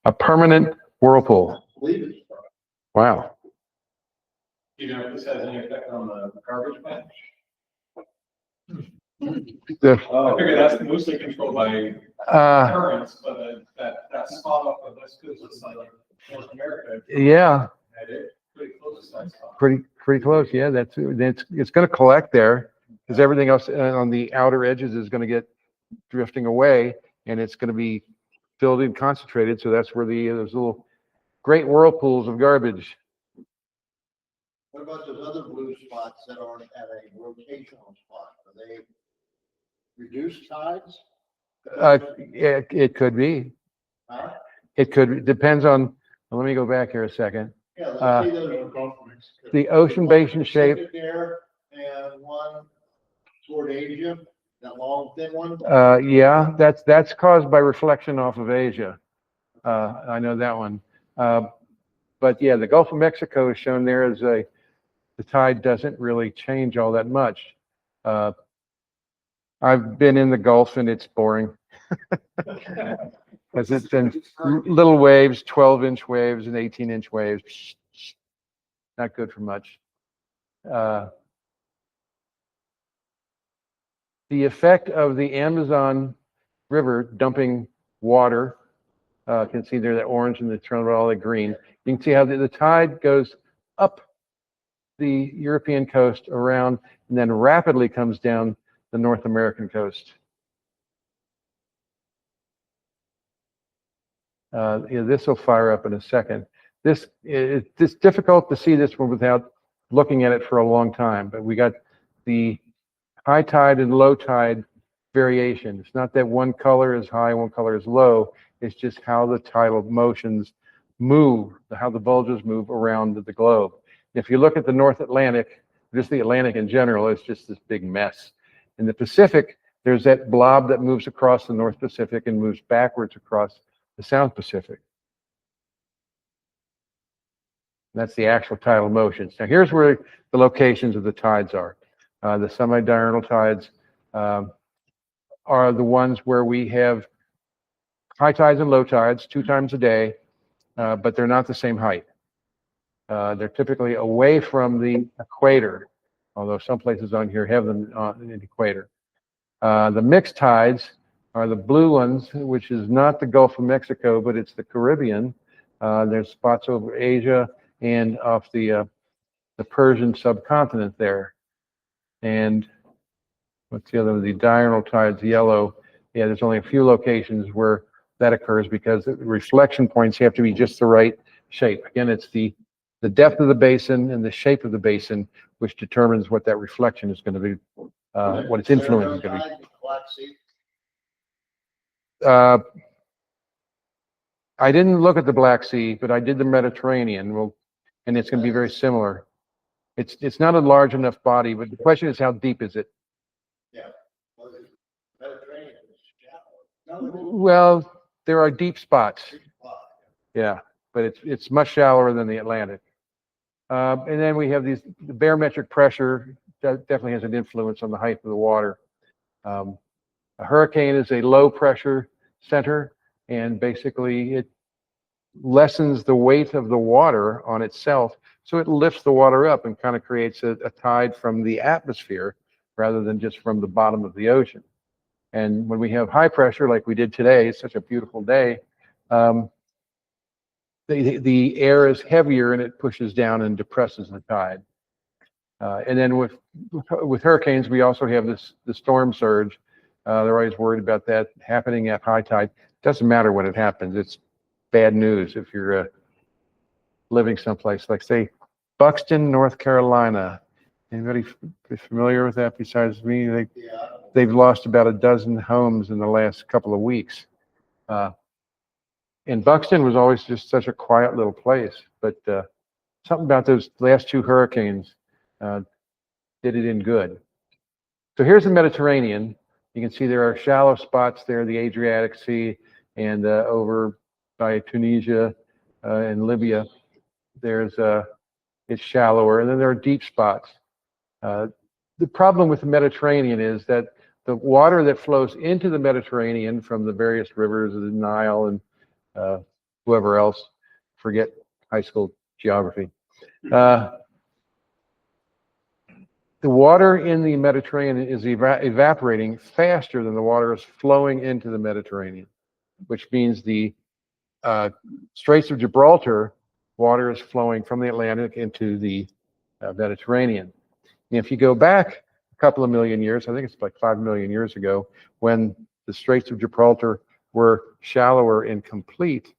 A permanent whirlpool. I believe it's permanent. Wow. Do you know if this has any effect on the garbage patch? I figure that's mostly controlled by currents, but that spot off of West Coast of North America. Yeah, Had it pretty close to that spot. pretty close. Yeah, it's going to collect there because everything else on the outer edges is going to get drifting away, and it's going to be filled in, concentrated. So that's where those little great whirlpools of garbage. What about those other blue spots that are at a rotational spot? Are they reduced tides? Yeah, it could be. Huh? It could. Depends on. Let me go back here a second. Yeah, let's see those. The ocean basin shape. There and one toward Asia, that long thin one. Yeah, that's caused by reflection off of Asia. I know that one. But yeah, the Gulf of Mexico is shown there as the tide doesn't really change all that much. I've been in the Gulf and it's boring. Because it's in little waves, 12-inch waves and 18-inch waves. Not good for much. The effect of the Amazon River dumping water, you can see there that orange and the turn green. You can see how the tide goes up the European coast around and then rapidly comes down the North American coast. Yeah, this will fire up in a second. It's difficult to see this one without looking at it for a long time, but we got the high tide and low tide variation. It's not that one color is high, one color is low. It's just how the tidal motions move, how the bulges move around the globe. If you look at the North Atlantic, just the Atlantic in general, it's just this big mess. In the Pacific, there's that blob that moves across the North Pacific and moves backwards across the South Pacific. That's the actual tidal motions. Now here's where the locations of the tides are. The semi-diurnal tides are the ones where we have high tides and low tides 2 times a day, but they're not the same height. They're typically away from the equator, although some places on here have them on the equator. The mixed tides are the blue ones, which is not the Gulf of Mexico, but it's the Caribbean. There's spots over Asia and off the Persian subcontinent there. And what's the other one? The diurnal tides, yellow. Yeah, there's only a few locations where that occurs because the reflection points have to be just the right shape. Again, it's the depth of the basin and the shape of the basin which determines what that reflection is going to be, what its influence is going to be. Black Sea. I didn't look at the Black Sea, but I did the Mediterranean. Well, and it's going to be very similar. It's not a large enough body, but the question is, how deep is it? Yeah. Well, the Mediterranean is shallow. Well, there are deep spots. Wow. Yeah, but it's much shallower than the Atlantic. And then we have the barometric pressure that definitely has an influence on the height of the water. A hurricane is a low pressure center, and basically it lessens the weight of the water on itself, so it lifts the water up and kind of creates a tide from the atmosphere rather than just from the bottom of the ocean. And when we have high pressure, like we did today, it's such a beautiful day, the air is heavier and it pushes down and depresses the tide. And then with hurricanes, we also have the storm surge. They're always worried about that happening at high tide. Doesn't matter when it happens. It's bad news if you're living someplace like, say, Buxton, North Carolina. Anybody familiar with that besides me? Yeah. They've lost about a dozen homes in the last couple of weeks. And Buxton was always just such a quiet little place, but something about those last two hurricanes did it in good. So here's the Mediterranean. You can see there are shallow spots there, the Adriatic Sea, and over by Tunisia and Libya, it's shallower, and then there are deep spots. The problem with the Mediterranean is that the water that flows into the Mediterranean from the various rivers, the Nile and whoever else, forget high school geography. The water in the Mediterranean is evaporating faster than the water is flowing into the Mediterranean, which means the Straits of Gibraltar water is flowing from the Atlantic into the Mediterranean. And if you go back a couple of million years, I think it's like 5 million years ago, when the Straits of Gibraltar were shallower and complete,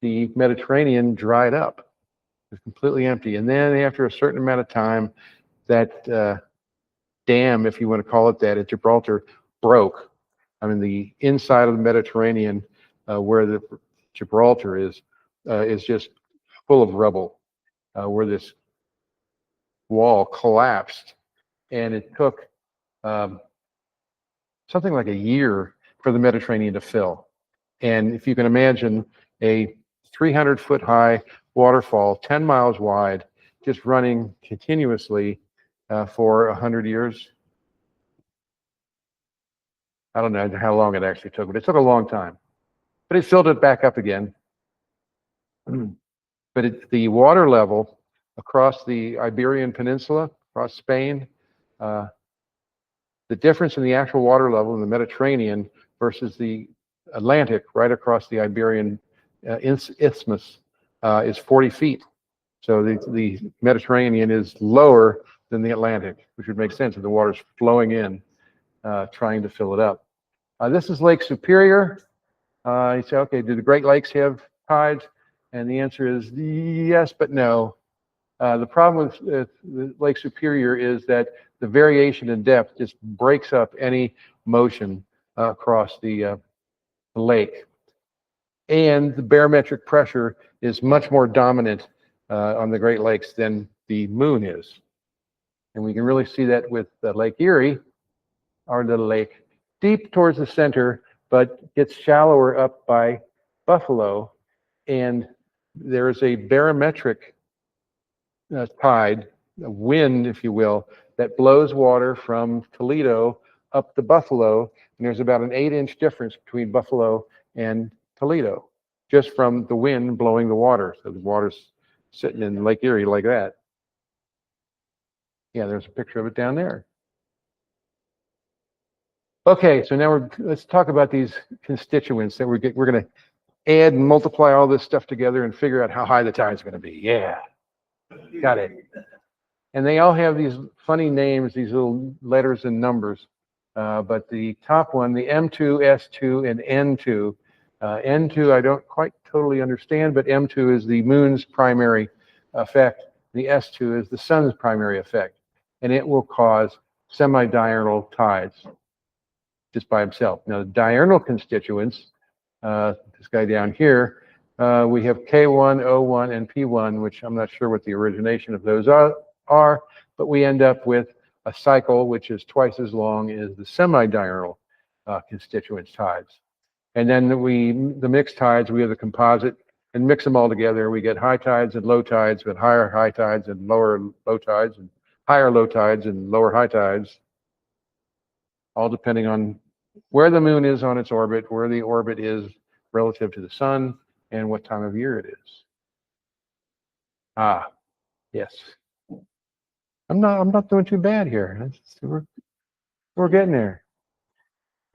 the Mediterranean dried up. It was completely empty. And then after a certain amount of time, that dam, if you want to call it that, at Gibraltar broke. I mean, the inside of the Mediterranean, where the Gibraltar is just full of rubble, where this wall collapsed, and it took something like a year for the Mediterranean to fill. And if you can imagine a 300-foot high waterfall, 10 miles wide, just running continuously for 100 years. I don't know how long it actually took, but it took a long time. But it filled it back up again. But the water level across the Iberian Peninsula, across Spain, the difference in the actual water level in the Mediterranean versus the Atlantic right across the Iberian Isthmus is 40 feet. So the Mediterranean is lower than the Atlantic, which would make sense if the water's flowing in, trying to fill it up. This is Lake Superior. You say, okay, do the Great Lakes have tides? And the answer is yes, but no. The problem with Lake Superior is that the variation in depth just breaks up any motion across the lake. And the barometric pressure is much more dominant on the Great Lakes than the moon is. And we can really see that with Lake Erie, our little lake, deep towards the center, but gets shallower up by Buffalo. And there's a barometric tide, a wind, if you will, that blows water from Toledo up to Buffalo. And there's about an 8-inch difference between Buffalo and Toledo, just from the wind blowing the water. So the water's sitting in Lake Erie like that. Yeah, there's a picture of it down there. Okay, so now let's talk about these constituents that we're going to add and multiply all this stuff together and figure out how high the tide's going to be. Yeah, got it. And they all have these funny names, these little letters and numbers. But the top one, the M2, S2, and N2. N2 I don't quite totally understand, but M2 is the moon's primary effect. The S2 is the sun's primary effect. And it will cause semi-diurnal tides just by itself. Now, the diurnal constituents, this guy down here, we have K1, O1, and P1, which I'm not sure what the origination of those are, but we end up with a cycle which is twice as long as the semi-diurnal constituents tides. And then the mixed tides, we have the composite, and mix them all together. We get high tides and low tides, with higher high tides and lower low tides, and higher low tides and lower high tides, all depending on where the moon is on its orbit, where the orbit is relative to the sun, and what time of year it is. Ah, yes. I'm not doing too bad here. We're getting there.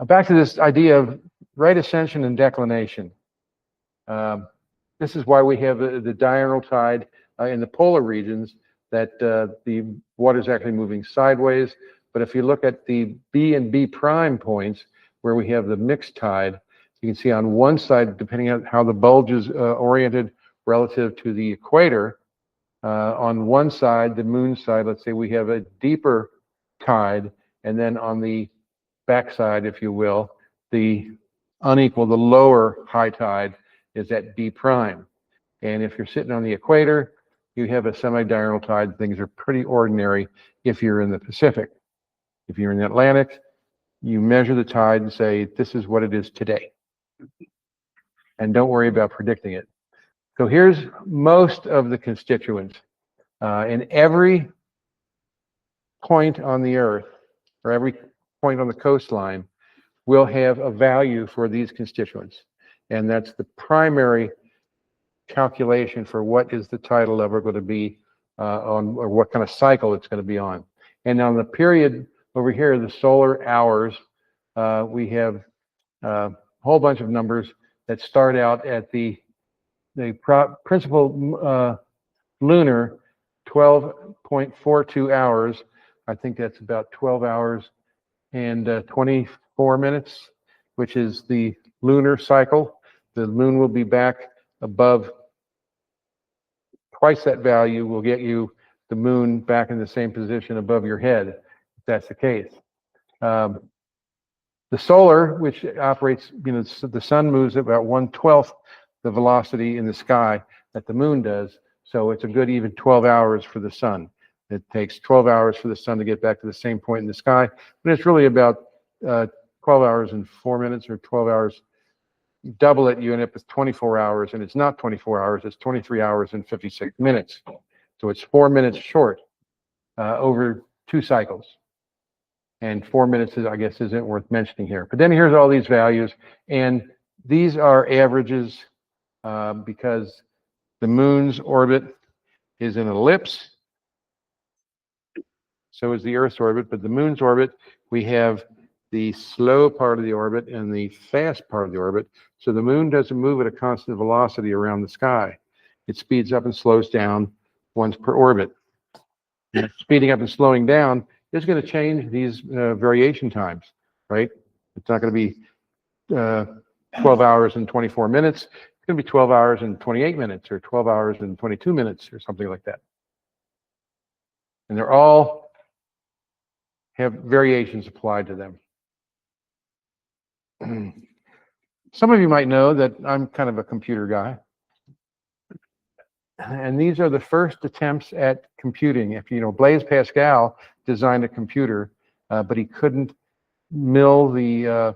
Back to this idea of right ascension and declination. This is why we have the diurnal tide in the polar regions, that the water is actually moving sideways. But if you look at the B and B prime points, where we have the mixed tide, you can see on one side, depending on how the bulge is oriented relative to the equator, On one side, the moon side, let's say we have a deeper tide, and then on the backside, if you will, the lower high tide is at D prime. And if you're sitting on the equator, you have a semi-diurnal tide. Things are pretty ordinary if you're in the Pacific. If you're in the Atlantic, you measure the tide and say, this is what it is today. And don't worry about predicting it. So here's most of the constituents. In every point on the Earth, or every point on the coastline, will have a value for these constituents. And that's the primary calculation for what is the tidal level going to be on, or what kind of cycle it's going to be on. And on the period over here, the solar hours, we have a whole bunch of numbers that start out at the principal lunar 12.42 hours. I think that's about 12 hours and 24 minutes, which is the lunar cycle. The moon will be back above twice that value, will get you the moon back in the same position above your head, if that's the case. The solar, which operates, the sun moves at about 1/12 the velocity in the sky that the moon does. So it's a good even 12 hours for the sun. It takes 12 hours for the sun to get back to the same point in the sky, but it's really about 12 hours and 4 minutes, or 12 hours. Double it, you end up with 24 hours, and it's not 24 hours, it's 23 hours and 56 minutes. So it's 4 minutes short over 2 cycles. And 4 minutes, I guess, isn't worth mentioning here. But then here's all these values, and these are averages because the moon's orbit is an ellipse. So is the Earth's orbit, but the moon's orbit, we have the slow part of the orbit and the fast part of the orbit. So the moon doesn't move at a constant velocity around the sky. It speeds up and slows down once per orbit. And speeding up and slowing down is going to change these variation times, right? It's not going to be 12 hours and 24 minutes. It's going to be 12 hours and 28 minutes, or 12 hours and 22 minutes, or something like that. And they're all have variations applied to them. Some of you might know that I'm kind of a computer guy. And these are the first attempts at computing. If you know, Blaise Pascal designed a computer, but he couldn't mill the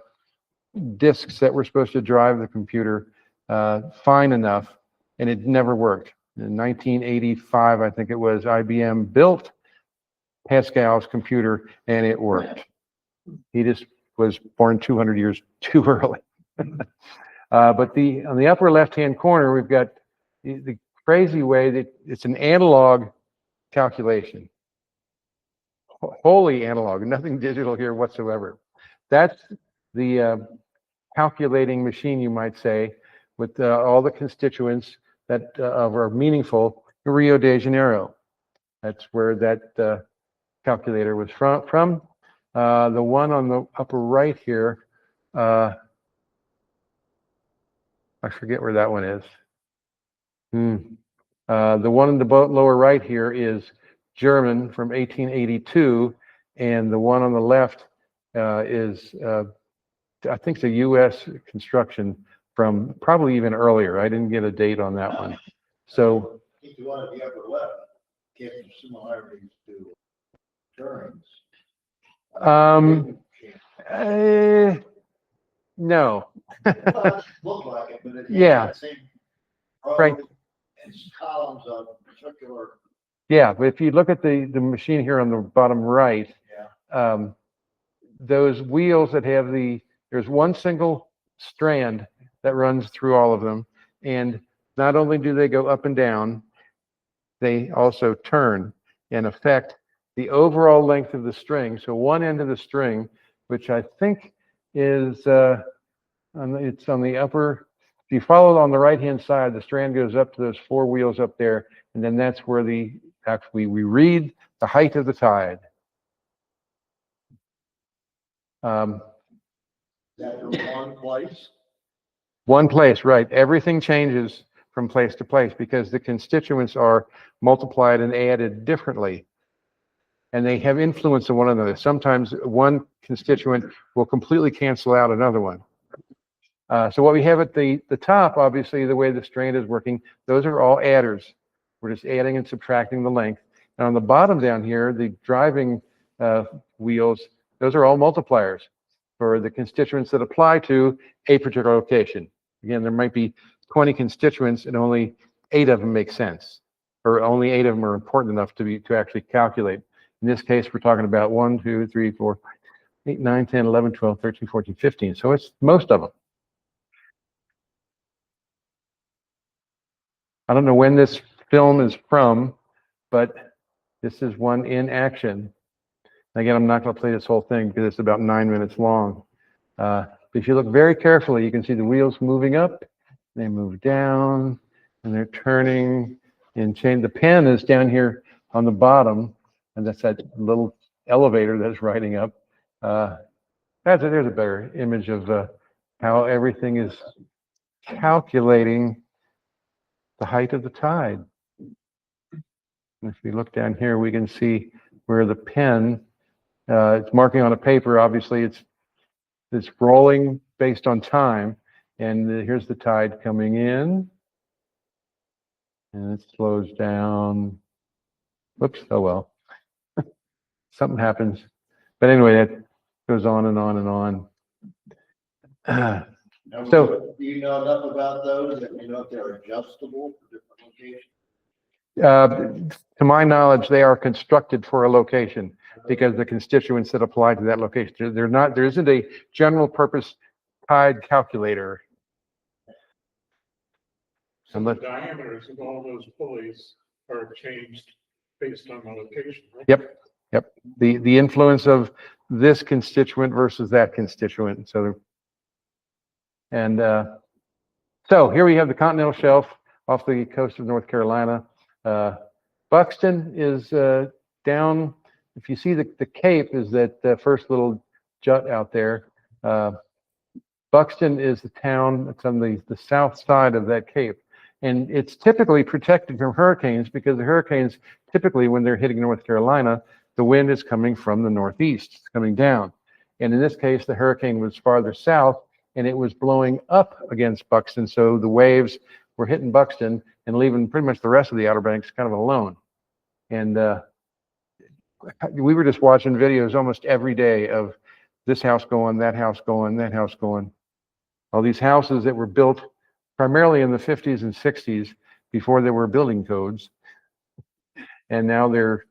disks that were supposed to drive the computer fine enough, and it never worked. In 1985, I think it was, IBM built Pascal's computer, and it worked. He just was born 200 years too early. But on the upper left-hand corner, we've got the crazy way that it's an analog calculation. Wholly analog, nothing digital here whatsoever. That's the calculating machine, you might say, with all the constituents that are meaningful in Rio de Janeiro. That's where that calculator was from. The one on the upper right here, I forget where that one is. The one in the lower right here is German from 1882, and the one on the left is, I think, the U.S. construction from probably even earlier. I didn't get a date on that one. So, If you want to the upper left, get some similarities to Turing's. No. Look like it, but it Yeah. has the same Right. It's columns of circular. Yeah, but if you look at the machine here on the bottom right, those wheels that have there's one single strand that runs through all of them, and not only do they go up and down, they also turn and affect the overall length of the string. So one end of the string, which I think is it's on the upper. If you follow it on the right-hand side, the strand goes up to those 4 wheels up there, and then that's where we read the height of the tide. That in one place. One place, right? Everything changes from place to place because the constituents are multiplied and added differently. And they have influence on one another. Sometimes one constituent will completely cancel out another one. So what we have at the top, obviously, the way the strand is working, those are all adders. We're just adding and subtracting the length. And on the bottom down here, the driving wheels, those are all multipliers for the constituents that apply to a particular location. Again, there might be 20 constituents and only 8 of them make sense, or only 8 of them are important enough to actually calculate. In this case, we're talking about 1, 2, 3, 4, 8, 9, 10, 11, 12, 13, 14, 15. So it's most of them. I don't know when this film is from, but this is one in action. Again, I'm not going to play this whole thing because it's about 9 minutes long. But if you look very carefully, you can see the wheels moving up, they move down, and they're turning and change. The pen is down here on the bottom, and that's that little elevator that's riding up. There's a better image of how everything is calculating the height of the tide. And if we look down here, we can see where the pen, it's marking on a paper. Obviously, it's rolling based on time. And here's the tide coming in. And it slows down. Whoops, oh well. Something happens. But anyway, that goes on and on and on. Do you know enough about those that you know if they're adjustable for different locations? To my knowledge, they are constructed for a location because the constituents that apply to that location, there isn't a general purpose tide calculator. So the diameters of all those pulleys are changed based on the location, right? Yep. The influence of this constituent versus that constituent. So here we have the continental shelf off the coast of North Carolina. Buxton is down. If you see the Cape is that first little jut out there. Buxton is the town that's on the south side of that Cape. And it's typically protected from hurricanes because the hurricanes, typically when they're hitting North Carolina, the wind is coming from the northeast, it's coming down. And in this case, the hurricane was farther south and it was blowing up against Buxton. So the waves were hitting Buxton and leaving pretty much the rest of the Outer Banks kind of alone. And we were just watching videos almost every day of this house going, that house going, that house going. All these houses that were built primarily in the 50s and 60s before there were building codes. And now they're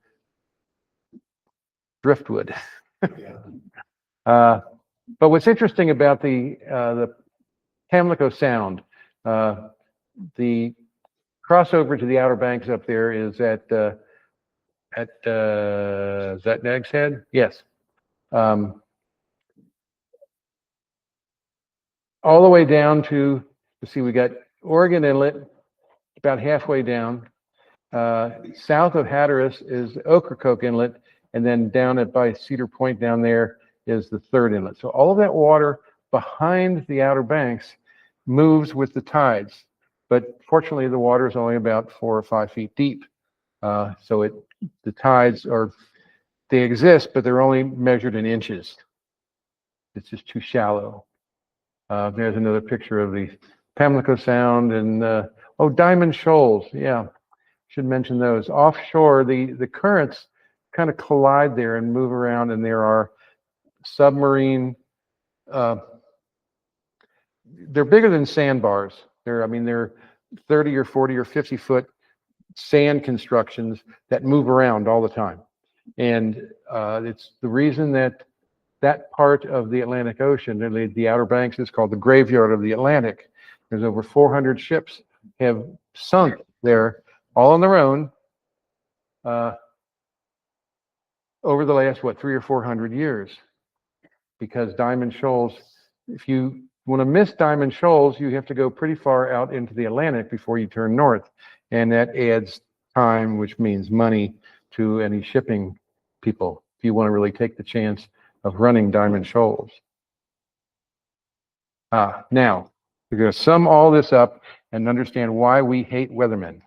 driftwood. But what's interesting about the Pamlico Sound, the crossover to the Outer Banks up there is at is that Nag's Head? Yes. All the way down to, let's see, we got Oregon Inlet about halfway down. South of Hatteras is Ocracoke Inlet, and then down by Cedar Point down there is the third inlet. So all of that water behind the Outer Banks moves with the tides, but fortunately the water is only about 4 or 5 feet deep. So the tides they exist, but they're only measured in inches. It's just too shallow. There's another picture of the Pamlico Sound and Diamond Shoals. Yeah, should mention those. Offshore, the currents kind of collide there and move around, and there are submarine. They're bigger than sandbars. They're 30 or 40 or 50 foot sand constructions that move around all the time, and it's the reason that part of the Atlantic Ocean, the Outer Banks, is called the graveyard of the Atlantic. There's over 400 ships have sunk there all on their own over the last, 300 or 400 years. Because Diamond Shoals, if you want to miss Diamond Shoals, you have to go pretty far out into the Atlantic before you turn north. And that adds time, which means money to any shipping people, if you want to really take the chance of running Diamond Shoals. Now, We're going to sum all this up and understand why we hate weathermen.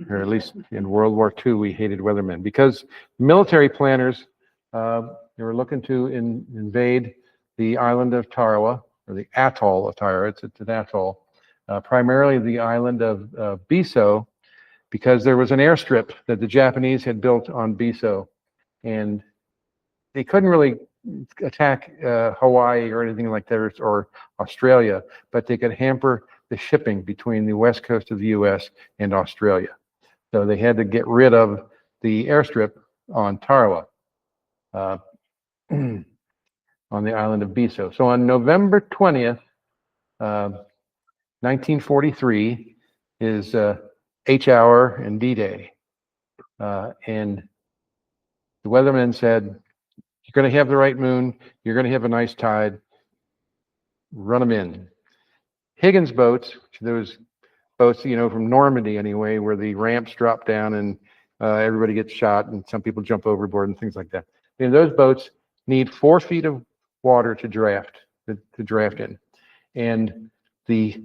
Or at least in World War II, we hated weathermen because military planners, they were looking to invade the island of Tarawa, or the atoll of Tarawa. It's an atoll, primarily the island of Biso, because there was an airstrip that the Japanese had built on Biso, and they couldn't really attack Hawaii or anything like that, or Australia, but they could hamper the shipping between the west coast of the U.S. and Australia. So they had to get rid of the airstrip on Tarawa, on the island of Biso. So on November 20th, 1943 is H hour and D-Day. And the weathermen said, you're going to have the right moon, you're going to have a nice tide, run them in. Higgins boats, those boats, from Normandy anyway, where the ramps drop down and everybody gets shot and some people jump overboard and things like that. Those boats need 4 feet of water to draft in. And the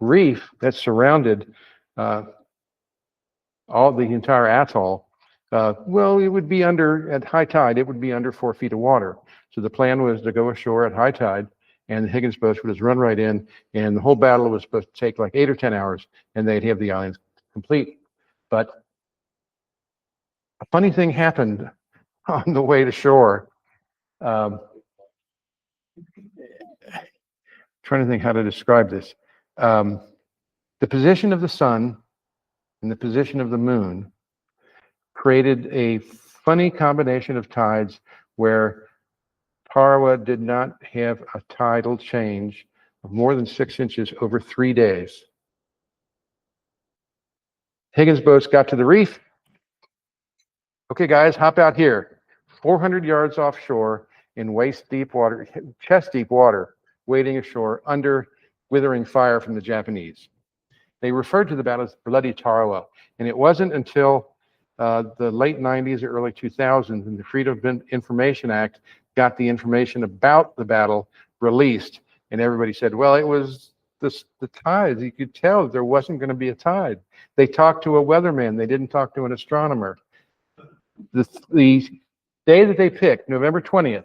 reef that surrounded the entire atoll, well, it would be at high tide, it would be under 4 feet of water. So the plan was to go ashore at high tide, and the Higgins boats would just run right in, and the whole battle was supposed to take like 8 or 10 hours, and they'd have the islands complete. But a funny thing happened on the way to shore. Trying to think how to describe this. The position of the sun and the position of the moon created a funny combination of tides where Tarawa did not have a tidal change of more than 6 inches over 3 days. Higgins boats got to the reef. Okay, guys, hop out here. 400 yards offshore in waist-deep water, chest-deep water, waiting ashore under withering fire from the Japanese. They referred to the battle as Bloody Tarawa, and it wasn't until the late 90s or early 2000s, and the Freedom of Information Act got the information about the battle released, and everybody said, well, it was the tides. You could tell that there wasn't going to be a tide. They talked to a weatherman. They didn't talk to an astronomer. The day that they picked, November 20th,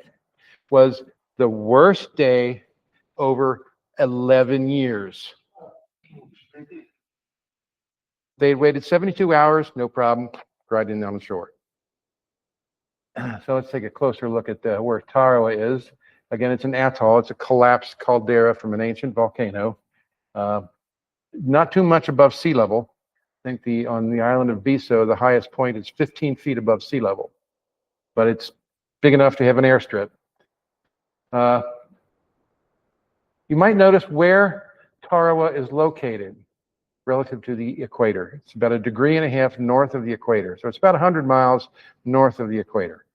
was the worst day over 11 years. They had waited 72 hours, no problem, right in on the shore. So let's take a closer look at where Tarawa is. Again, it's an atoll. It's a collapsed caldera from an ancient volcano. Not too much above sea level. I think on the island of Biso, the highest point is 15 feet above sea level. But it's big enough to have an airstrip. You might notice where Tarawa is located relative to the equator. It's about 1.5 degrees north of the equator. So it's about 100 miles north of the equator.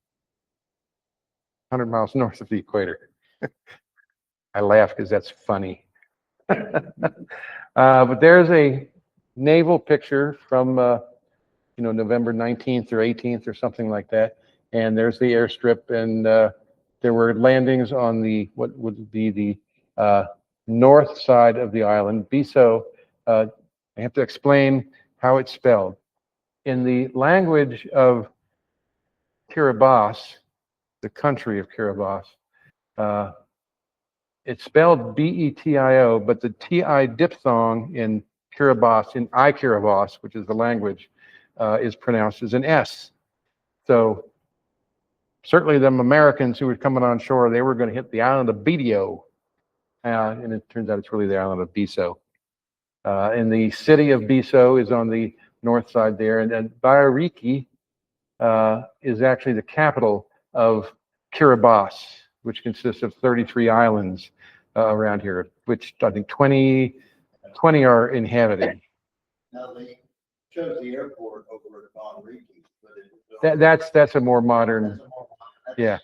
100 miles north of the equator. I laugh because that's funny. But there's a naval picture from November 19th or 18th or something like that. And there's the airstrip, and there were landings on what would be the north side of the island. Biso, I have to explain how it's spelled. In the language of Kiribati, the country of Kiribati, it's spelled B-E-T-I-O, but the T-I diphthong in Kiribati, in I-Kiribati, which is the language, is pronounced as an S. So certainly them Americans who were coming on shore, they were going to hit the island of Bidio. And it turns out it's really the island of Biso. And the city of Biso is on the north side there. And then Bairiki is actually the capital of Kiribati, which consists of 33 islands around here, which I think 20 are inhabited. Now they chose the airport over at Bairiki, but That's a more modern. Yeah.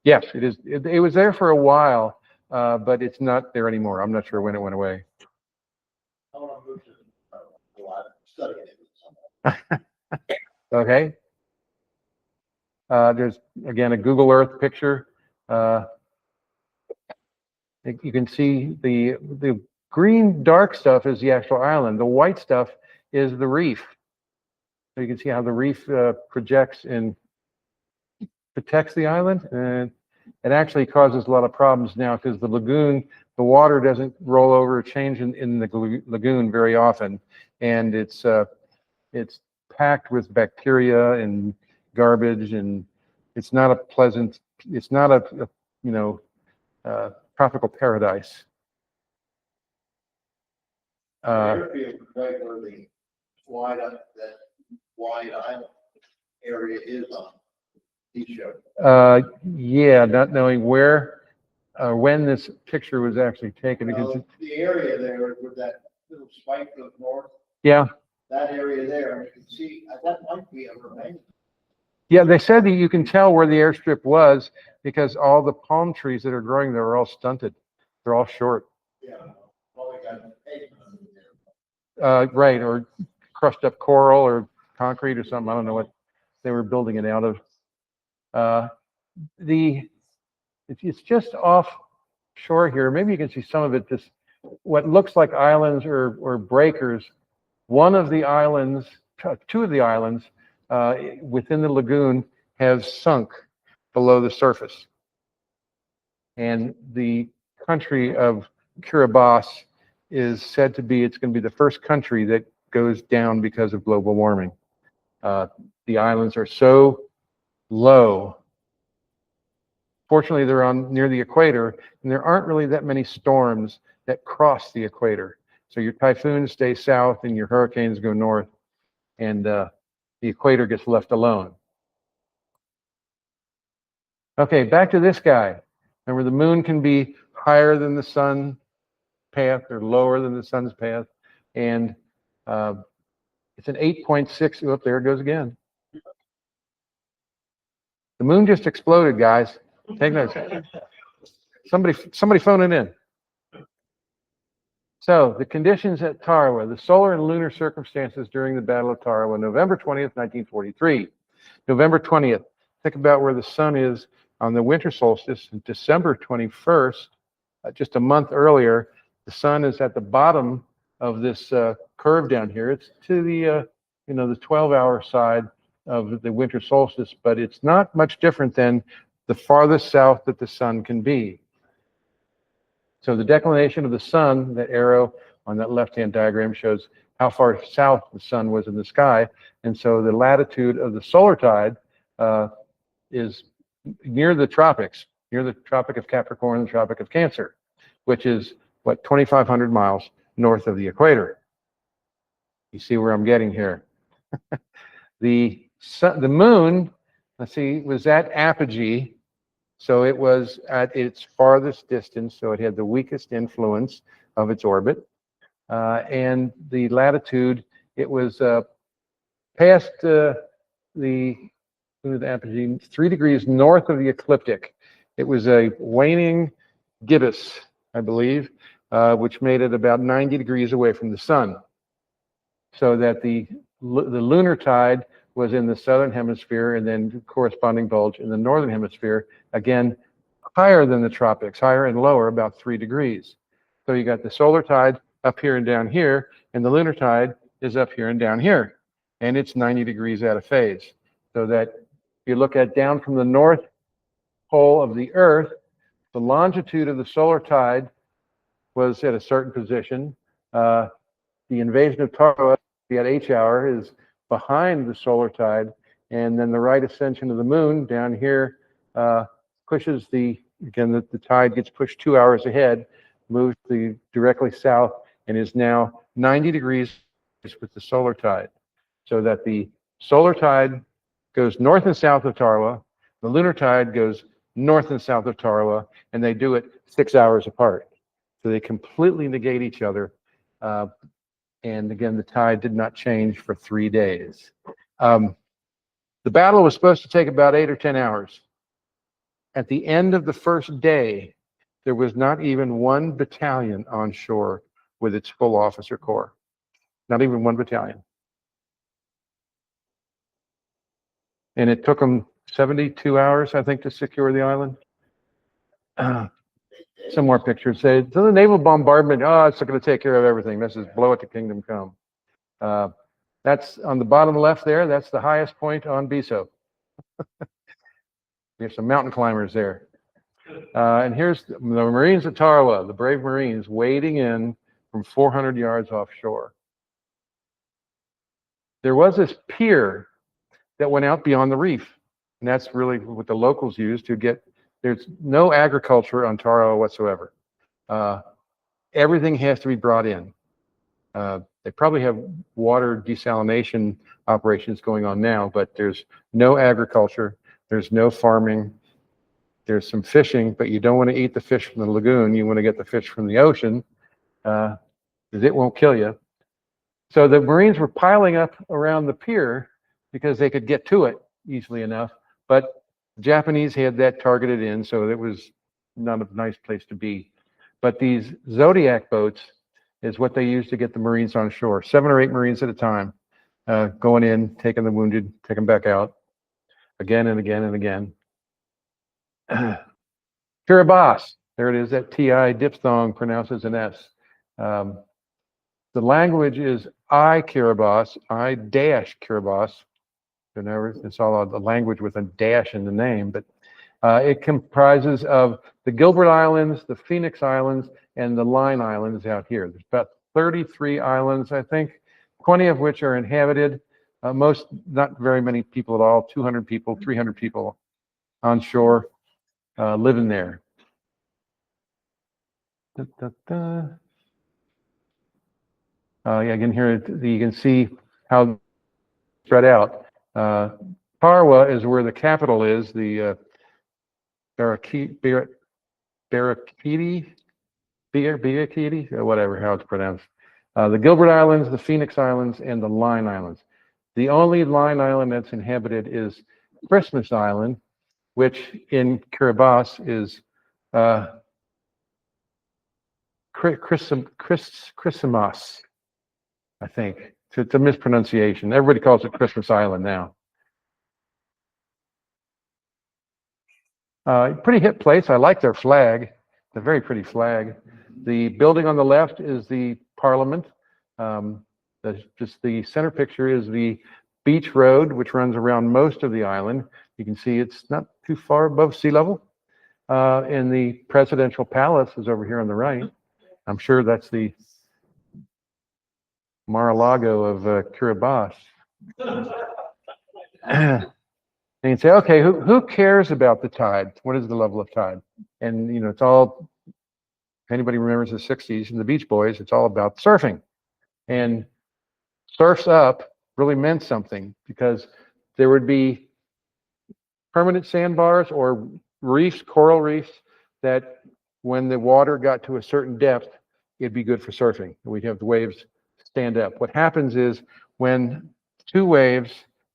Yes, it is. It was there for a while, but it's not there anymore. I'm not sure when it went away. I want to move to study it. Okay. There's again a Google Earth picture. You can see the green dark stuff is the actual island. The white stuff is the reef. So you can see how the reef projects and protects the island, and it actually causes a lot of problems now because the lagoon, the water doesn't roll over or change in the lagoon very often, and it's packed with bacteria and garbage, and it's not a pleasant, it's not a you know, tropical paradise. The airfield right where the that wide island area is on. He showed. Yeah, not knowing where, when this picture was actually taken. Because The area there with that little spike of north, yeah, that area there, you can see, that might be a remain. yeah, they said that you can tell where the airstrip was because all the palm trees that are growing there are all stunted. They're all short. Yeah, probably got pavement under there. Right, or crushed up coral or concrete or something. I don't know what they were building it out of. It's just offshore here. Maybe you can see some of it. This what looks like islands or breakers. One of the islands, two of the islands within the lagoon have sunk below the surface, and the country of Kiribati is said to be. It's going to be the first country that goes down because of global warming. The islands are so low. Fortunately, they're near the equator, and there aren't really that many storms that cross the equator. So your typhoons stay south, and your hurricanes go north, and the equator gets left alone. Okay, back to this guy. Remember, the moon can be higher than the sun path or lower than the sun's path, and it's an 8.6. Oh, there it goes again. The moon just exploded, guys. Take notes. Somebody phone it in. So the conditions at Tarawa, the solar and lunar circumstances during the Battle of Tarawa, November 20th, 1943. November 20th, think about where the sun is on the winter solstice. December 21st, just a month earlier, the sun is at the bottom of this curve down here. It's to the, the 12-hour side of the winter solstice, but it's not much different than the farthest south that the sun can be. So the declination of the sun, that arrow on that left-hand diagram shows how far south the sun was in the sky. And so the latitude of the solar tide is near the tropics, near the Tropic of Capricorn and the Tropic of Cancer, which is, 2,500 miles north of the equator. You see where I'm getting here. The moon, let's see, was at apogee. So it was at its farthest distance, so it had the weakest influence of its orbit. And the latitude, it was past the apogee, 3 degrees north of the ecliptic. It was a waning gibbous, I believe, which made it about 90 degrees away from the sun. So that the lunar tide was in the southern hemisphere, and then corresponding bulge in the northern hemisphere, again, higher than the tropics, higher and lower, about 3 degrees. So you got the solar tide up here and down here, and the lunar tide is up here and down here, and it's 90 degrees out of phase. So that if you look at down from the north pole of the Earth, the longitude of the solar tide was at a certain position. The invasion of Tarawa at H hour is behind the solar tide, and then the right ascension of the moon down here pushes the tide gets pushed 2 hours ahead, moves directly south, and is now 90 degrees with the solar tide. So that the solar tide goes north and south of Tarawa, the lunar tide goes north and south of Tarawa, and they do it 6 hours apart. So they completely negate each other. And again, the tide did not change for 3 days. The battle was supposed to take about 8 or 10 hours. At the end of the first day, there was not even one battalion on shore with its full officer corps. Not even one battalion. And it took them 72 hours, I think, to secure the island. some more pictures. Say, so the naval bombardment, oh, it's going to take care of everything. This is blow it to kingdom come. That's on the bottom left there. That's the highest point on Biso. We have some mountain climbers there. And here's the Marines at Tarawa, the brave Marines wading in from 400 yards offshore. There was this pier that went out beyond the reef. And that's really what the locals use to get, there's no agriculture on Tarawa whatsoever. Everything has to be brought in. They probably have water desalination operations going on now, but there's no agriculture. There's no farming. There's some fishing, but you don't want to eat the fish from the lagoon. You want to get the fish from the ocean, because it won't kill you. So the Marines were piling up around the pier because they could get to it easily enough. But the Japanese had that targeted in, so it was not a nice place to be. But these Zodiac boats is what they use to get the Marines on shore. 7 or 8 Marines at a time, going in, taking the wounded, taking them back out, again and again and again. Kiribati, there it is, that TI diphthong pronounces an S. The language is I-Kiribati, I-Kiribati. It's all a language with a dash in the name, but it comprises of the Gilbert Islands, the Phoenix Islands, and the Line Islands out here. There's about 33 islands, I think, 20 of which are inhabited. Most, not very many people at all, 200 people, 300 people on shore living there. Yeah, again here, you can see how spread out. Tarawa is where the capital is, the Barakiti, or whatever, how it's pronounced. The Gilbert Islands, the Phoenix Islands, and the Line Islands. The only Line Island that's inhabited is Christmas Island, which in Kiribati is Christmas, I think. It's a mispronunciation. Everybody calls it Christmas Island now. Pretty hip place. I like their flag. It's a very pretty flag. The building on the left is the Parliament. Just the center picture is the beach road, which runs around most of the island. You can see it's not too far above sea level. And the presidential palace is over here on the right. I'm sure that's the Mar-a-Lago of Kiribati. And you say, okay, who cares about the tide? What is the level of tide? And, you know, it's all, if anybody remembers the 60s and the Beach Boys, it's all about surfing. And surfs up really meant something because there would be permanent sandbars or reefs, coral reefs, that when the water got to a certain depth, it'd be good for surfing. We'd have the waves stand up. What happens is when 2 waves,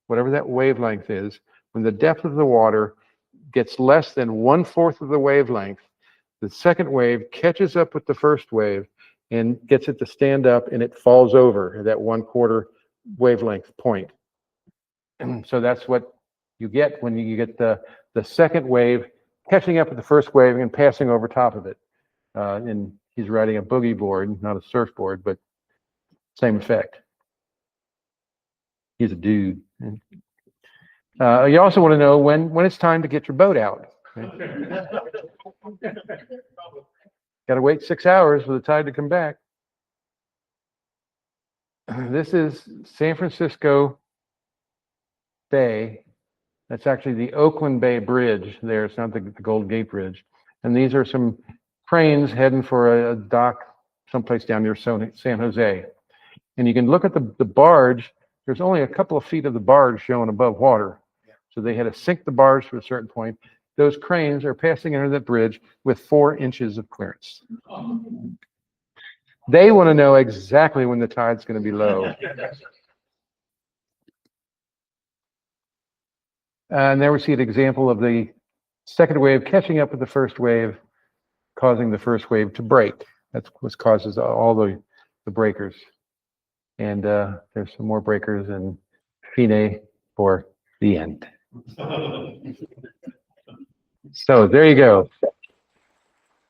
whatever that wavelength is, when the depth of the water gets less than 1/4 of the wavelength, the second wave catches up with the first wave and gets it to stand up, and it falls over that 1/4 wavelength point. And so that's what you get when you get the second wave catching up with the first wave and passing over top of it. And he's riding a boogie board, not a surfboard, but same effect. He's a dude. You also want to know when it's time to get your boat out. Right? Got to wait 6 hours for the tide to come back. This is San Francisco Bay. That's actually the Oakland Bay Bridge there. It's not the Golden Gate Bridge. And these are some cranes heading for a dock someplace down near San Jose. And you can look at the barge. There's only a couple of feet of the barge showing above water. So they had to sink the barge to a certain point. Those cranes are passing under that bridge with 4 inches of clearance. They want to know exactly when the tide's going to be low. And there we see an example of the second wave catching up with the first wave, causing the first wave to break. That's what causes all the breakers. And there's some more breakers and fine for the end. So there you go.